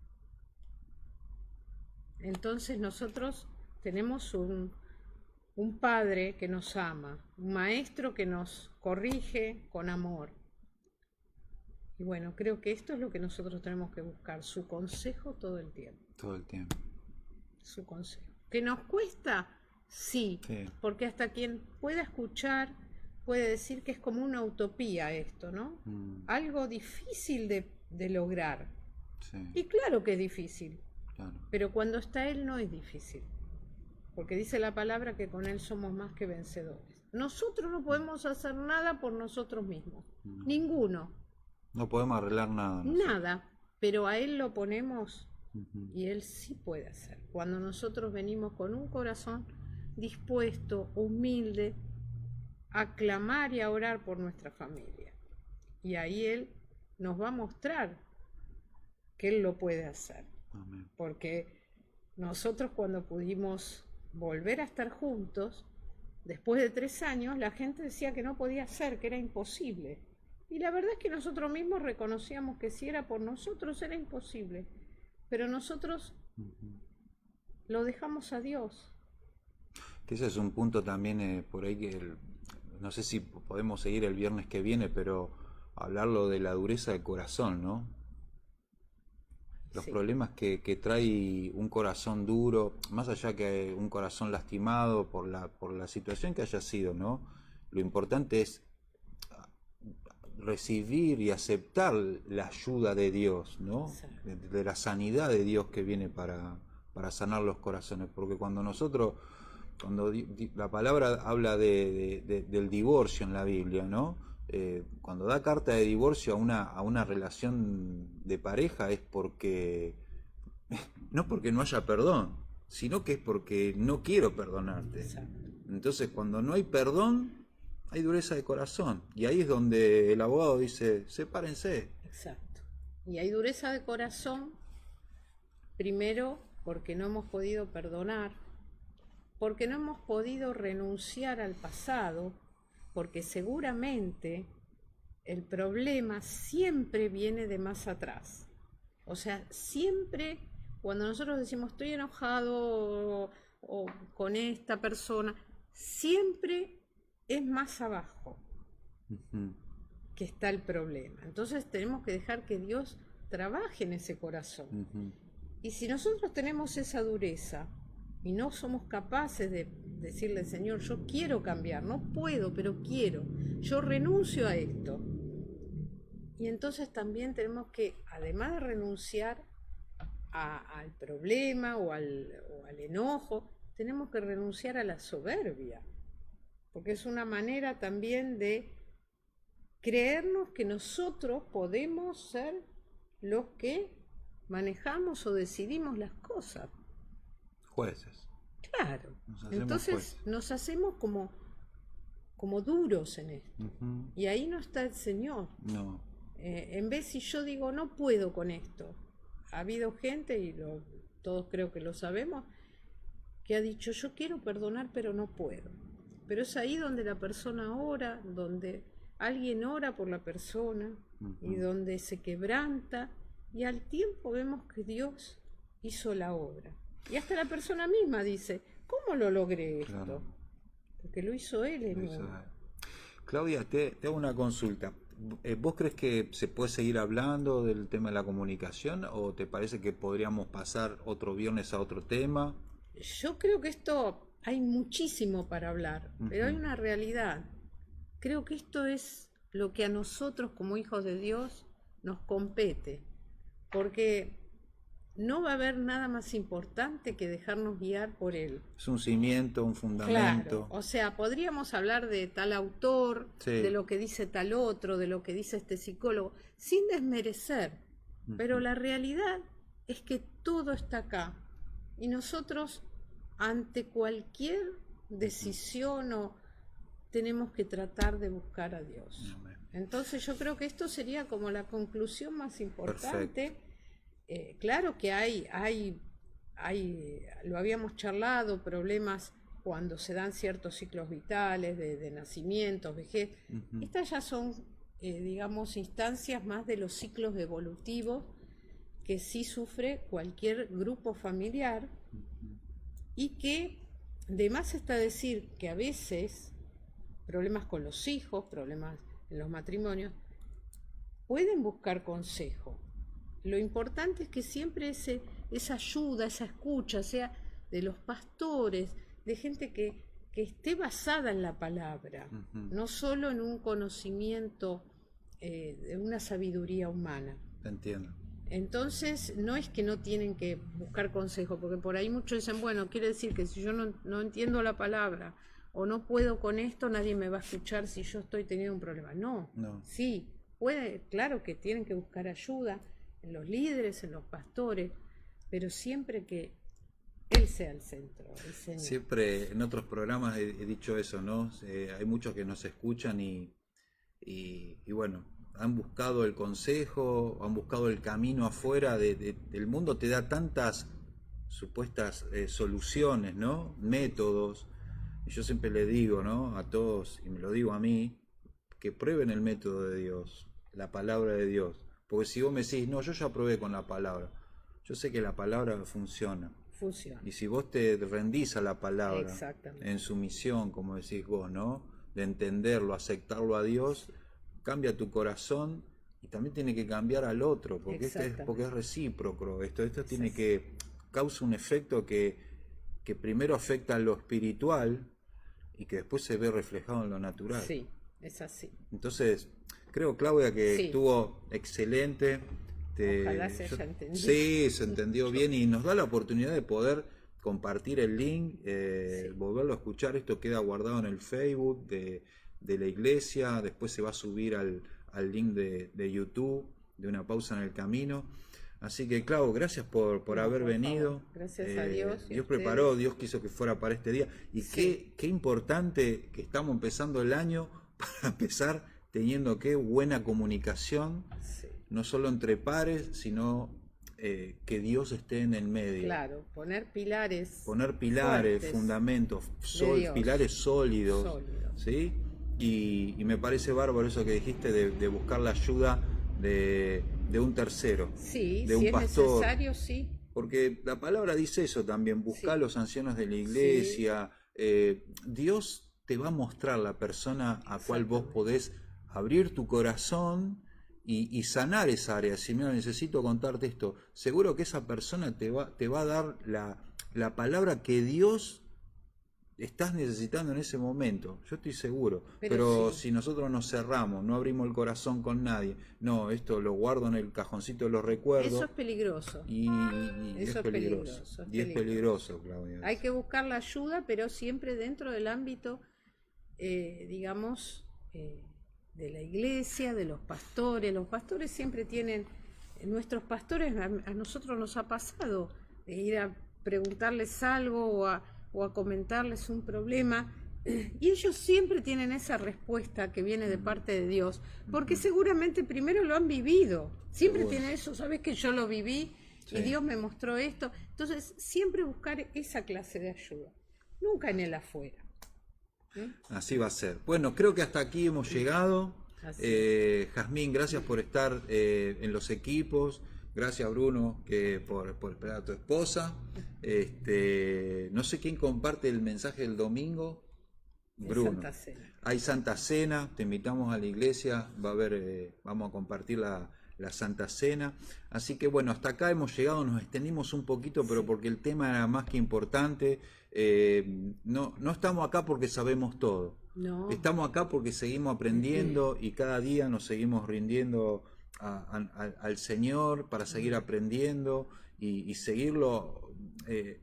Entonces nosotros tenemos un padre que nos ama, un maestro que nos corrige con amor. Y bueno, creo que esto es lo que nosotros tenemos que buscar, su consejo todo el tiempo. Todo el tiempo. Su consejo. ¿Que nos cuesta? Sí, porque hasta quien pueda escuchar puede decir que es como una utopía esto, ¿no? Algo difícil de lograr. Sí. Y claro que es difícil, Claro. pero cuando está Él no es difícil, porque dice la palabra que con Él somos más que vencedores. Nosotros no podemos hacer nada por nosotros mismos, ninguno. No podemos arreglar nada. Nada, pero a Él lo ponemos y Él sí puede hacer. Cuando nosotros venimos con un corazón dispuesto, humilde, a clamar y a orar por nuestra familia. Y ahí Él nos va a mostrar que Él lo puede hacer. Amén. Porque nosotros cuando pudimos volver a estar juntos, después de 3 años, la gente decía que no podía ser, que era imposible. Y la verdad es que nosotros mismos reconocíamos que si era por nosotros era imposible, pero nosotros lo dejamos a Dios. Que ese es un punto también por ahí que no sé si podemos seguir el viernes que viene, pero hablarlo de la dureza del corazón, ¿no? Los problemas que trae un corazón duro, más allá que un corazón lastimado por la situación que haya sido, ¿no? Lo importante es recibir y aceptar la ayuda de Dios, ¿no? De la sanidad de Dios que viene para sanar los corazones, porque cuando la palabra habla del divorcio en la Biblia, ¿no? Cuando da carta de divorcio a una relación de pareja es porque no porque no haya perdón, sino que es porque no quiero perdonarte. Exacto. Entonces cuando no hay perdón hay dureza de corazón, y ahí es donde el abogado dice, sepárense. Exacto. Y hay dureza de corazón, primero porque no hemos podido perdonar, porque no hemos podido renunciar al pasado, porque seguramente el problema siempre viene de más atrás. O sea, siempre cuando nosotros decimos estoy enojado o con esta persona, siempre es más abajo que está el problema. Entonces tenemos que dejar que Dios trabaje en ese corazón. Y si nosotros tenemos esa dureza y no somos capaces de decirle, Señor, yo quiero cambiar, no puedo, pero quiero, yo renuncio a esto. Y entonces también tenemos que, además de renunciar, al problema o al enojo, tenemos que renunciar a la soberbia, porque es una manera también de creernos que nosotros podemos ser los que manejamos o decidimos las cosas. Jueces. Claro. Nos hacemos Entonces jueces. nos hacemos como duros en esto. Ujú. Y ahí no está el Señor. No. En vez si yo digo, no puedo con esto. Ha habido gente, y todos creo que lo sabemos, que ha dicho, yo quiero perdonar, pero no puedo. Pero es ahí donde la persona ora, donde alguien ora por la persona y donde se quebranta, y al tiempo vemos que Dios hizo la obra. Y hasta la persona misma dice, ¿cómo lo logré esto? Claro. Porque lo hizo Él en uno. Claudia, te hago una consulta. ¿Vos crees que se puede seguir hablando del tema de la comunicación o te parece que podríamos pasar otro viernes a otro tema? Yo creo que esto hay muchísimo para hablar, pero hay Ujú. una realidad. Creo que esto es lo que a nosotros como hijos de Dios nos compete, porque no va a haber nada más importante que dejarnos guiar por Él. Es un cimiento, un Claro, fundamento. o sea, podríamos hablar de tal autor, Sí. de lo que dice tal otro, de lo que dice este psicólogo, sin desmerecer, pero la realidad es que todo está acá y nosotros ante cualquier decisión tenemos que tratar de buscar a Dios. Amén. Entonces yo creo que esto sería como la conclusión más importante. Claro que hay, lo habíamos charlado, problemas cuando se dan ciertos ciclos vitales de nacimientos, vejez. Estas ya son, digamos, instancias más de los ciclos evolutivos que sí sufre cualquier grupo familiar y que de más está decir que a veces problemas con los hijos, problemas en los matrimonios, pueden buscar consejo. Lo importante es que siempre esa ayuda, esa escucha, sea de los pastores, de gente que esté basada en la palabra, no solo en un conocimiento de una sabiduría humana. Entiendo. Entonces, no es que no tienen que buscar consejo, porque por ahí muchos dicen, bueno, quiere decir que si yo no entiendo la palabra o no puedo con esto, nadie me va a escuchar si yo estoy teniendo un problema. No. Sí, claro que tienen que buscar ayuda en los líderes, en los pastores, pero siempre que Él sea el centro, el Señor. Siempre en otros programas he dicho eso, ¿no? Hay muchos que nos escuchan y bueno, han buscado el consejo, han buscado el camino afuera del mundo, te da tantas supuestas soluciones, ¿no? Métodos. Y yo siempre le digo, ¿no? A todos, y me lo digo a mí, que prueben el método de Dios, la palabra de Dios. Porque si vos me decís, no, yo ya probé con la palabra, yo sé que la palabra funciona. Funciona. Y si vos te rendís a la palabra, exactamente, en su misión, como decís vos, ¿no? De entenderlo, aceptarlo a Dios, cambia tu corazón y también tiene que cambiar al otro, porque porque es recíproco. Esto tiene que causa un efecto que primero afecta a lo espiritual y que después se ve reflejado en lo natural. Sí, es así. Entonces, creo, Claudia, que estuvo excelente. Ojalá se haya entendido. Sí, se entendió bien y nos da la oportunidad de poder compartir el link, volverlo a escuchar. Esto queda guardado en el Facebook de la iglesia, después se va a subir al link de YouTube, de Una Pausa en el Camino. Así que, Clau, gracias por haber venido. Favor. Gracias a Dios. Dios preparó, Dios quiso que fuera para este día. Y qué importante que estamos empezando el año para empezar teniendo buena comunicación, no solo entre pares, sino que Dios esté en el medio. Claro, poner pilares. Fuertes, fundamentos, pilares sólidos. ¿Sí? Y me parece bárbaro eso que dijiste de buscar la ayuda de un tercero, de un pastor. Es necesario, sí. Porque la palabra dice eso también, buscar a los ancianos de la iglesia. Dios te va a mostrar la persona a cual vos podés abrir tu corazón y sanar esa área. Si mira, necesito contarte esto, seguro que esa persona te va a dar la palabra que Dios estás necesitando en ese momento, yo estoy seguro, Pero pero sí. si nosotros nos cerramos, no abrimos el corazón con nadie, no, esto lo guardo en el cajoncito de los Eso recuerdos es peligroso. y es Eso es peligroso, peligroso. Es y es peligroso. peligroso, Claudia. Hay que buscar la ayuda, pero siempre dentro del ámbito, digamos, de la iglesia, de los pastores. Los pastores siempre tienen, nuestros pastores, a nosotros nos ha pasado de ir a preguntarles algo o a comentarles un problema. Y ellos siempre tienen esa respuesta que viene de parte de Dios, porque seguramente primero lo han vivido. Siempre Seguro. tienen eso, sabes que yo lo viví Sí. y Dios me mostró esto. Entonces, siempre buscar esa clase de ayuda, nunca en el afuera. Así va a ser. Bueno, creo que hasta aquí hemos llegado. Así Jazmín, gracias por estar en los equipos. Gracias, Bruno, por esperar a tu esposa. No sé quién comparte el mensaje del domingo. De Bruno. Santa Cena. Hay Santa Cena, te invitamos a la iglesia, va a haber, vamos a compartir la Santa Cena. Así que bueno, hasta acá hemos llegado, nos extendimos un poquito, pero porque el tema era más que importante. No estamos acá porque sabemos todo. No. Estamos acá porque seguimos aprendiendo y cada día nos seguimos rindiendo al Señor para seguir aprendiendo y seguirlo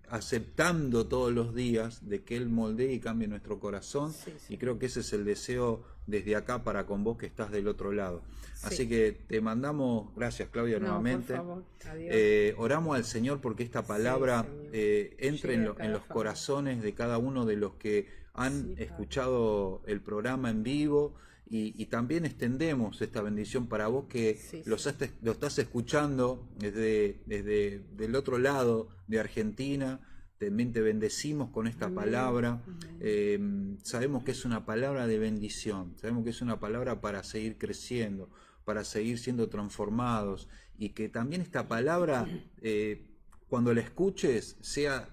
aceptando todos los días de que Él moldee y cambie nuestro corazón. Sí, sí. Y creo que ese es el deseo desde acá para con vos que estás del otro lado. Sí. Así que te mandamos, gracias Claudia No, nuevamente. por favor, adiós. Oramos al Señor porque esta palabra Señor. entre Llegue a cada en los familia. corazones de cada uno de los que han Sí, Padre. escuchado el programa en vivo y también extendemos esta bendición para vos que Sí, lo sí. estás escuchando desde del otro lado de Argentina. También te bendecimos con esta Amén. palabra. Amén. Sabemos que es una palabra de bendición, sabemos que es una palabra para seguir creciendo, para seguir siendo transformados y que también esta palabra, cuando la escuches, sea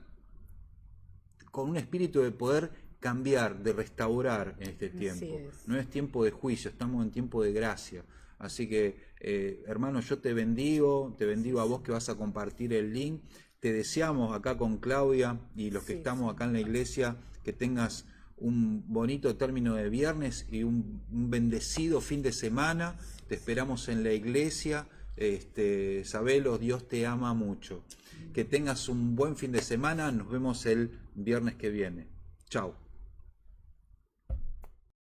con un espíritu de poder cambiar, de restaurar en este tiempo. es. No es tiempo de juicio, estamos en tiempo de gracia. Así que, hermano, yo te bendigo a vos que vas a compartir el link. Te deseamos acá con Claudia y los que Sí, estamos sí. acá en la iglesia que tengas un bonito término de viernes y un bendecido fin de semana. Te esperamos en la iglesia. Sabelo, Dios te ama mucho. Que tengas un buen fin de semana. Nos vemos el viernes que viene. Chao.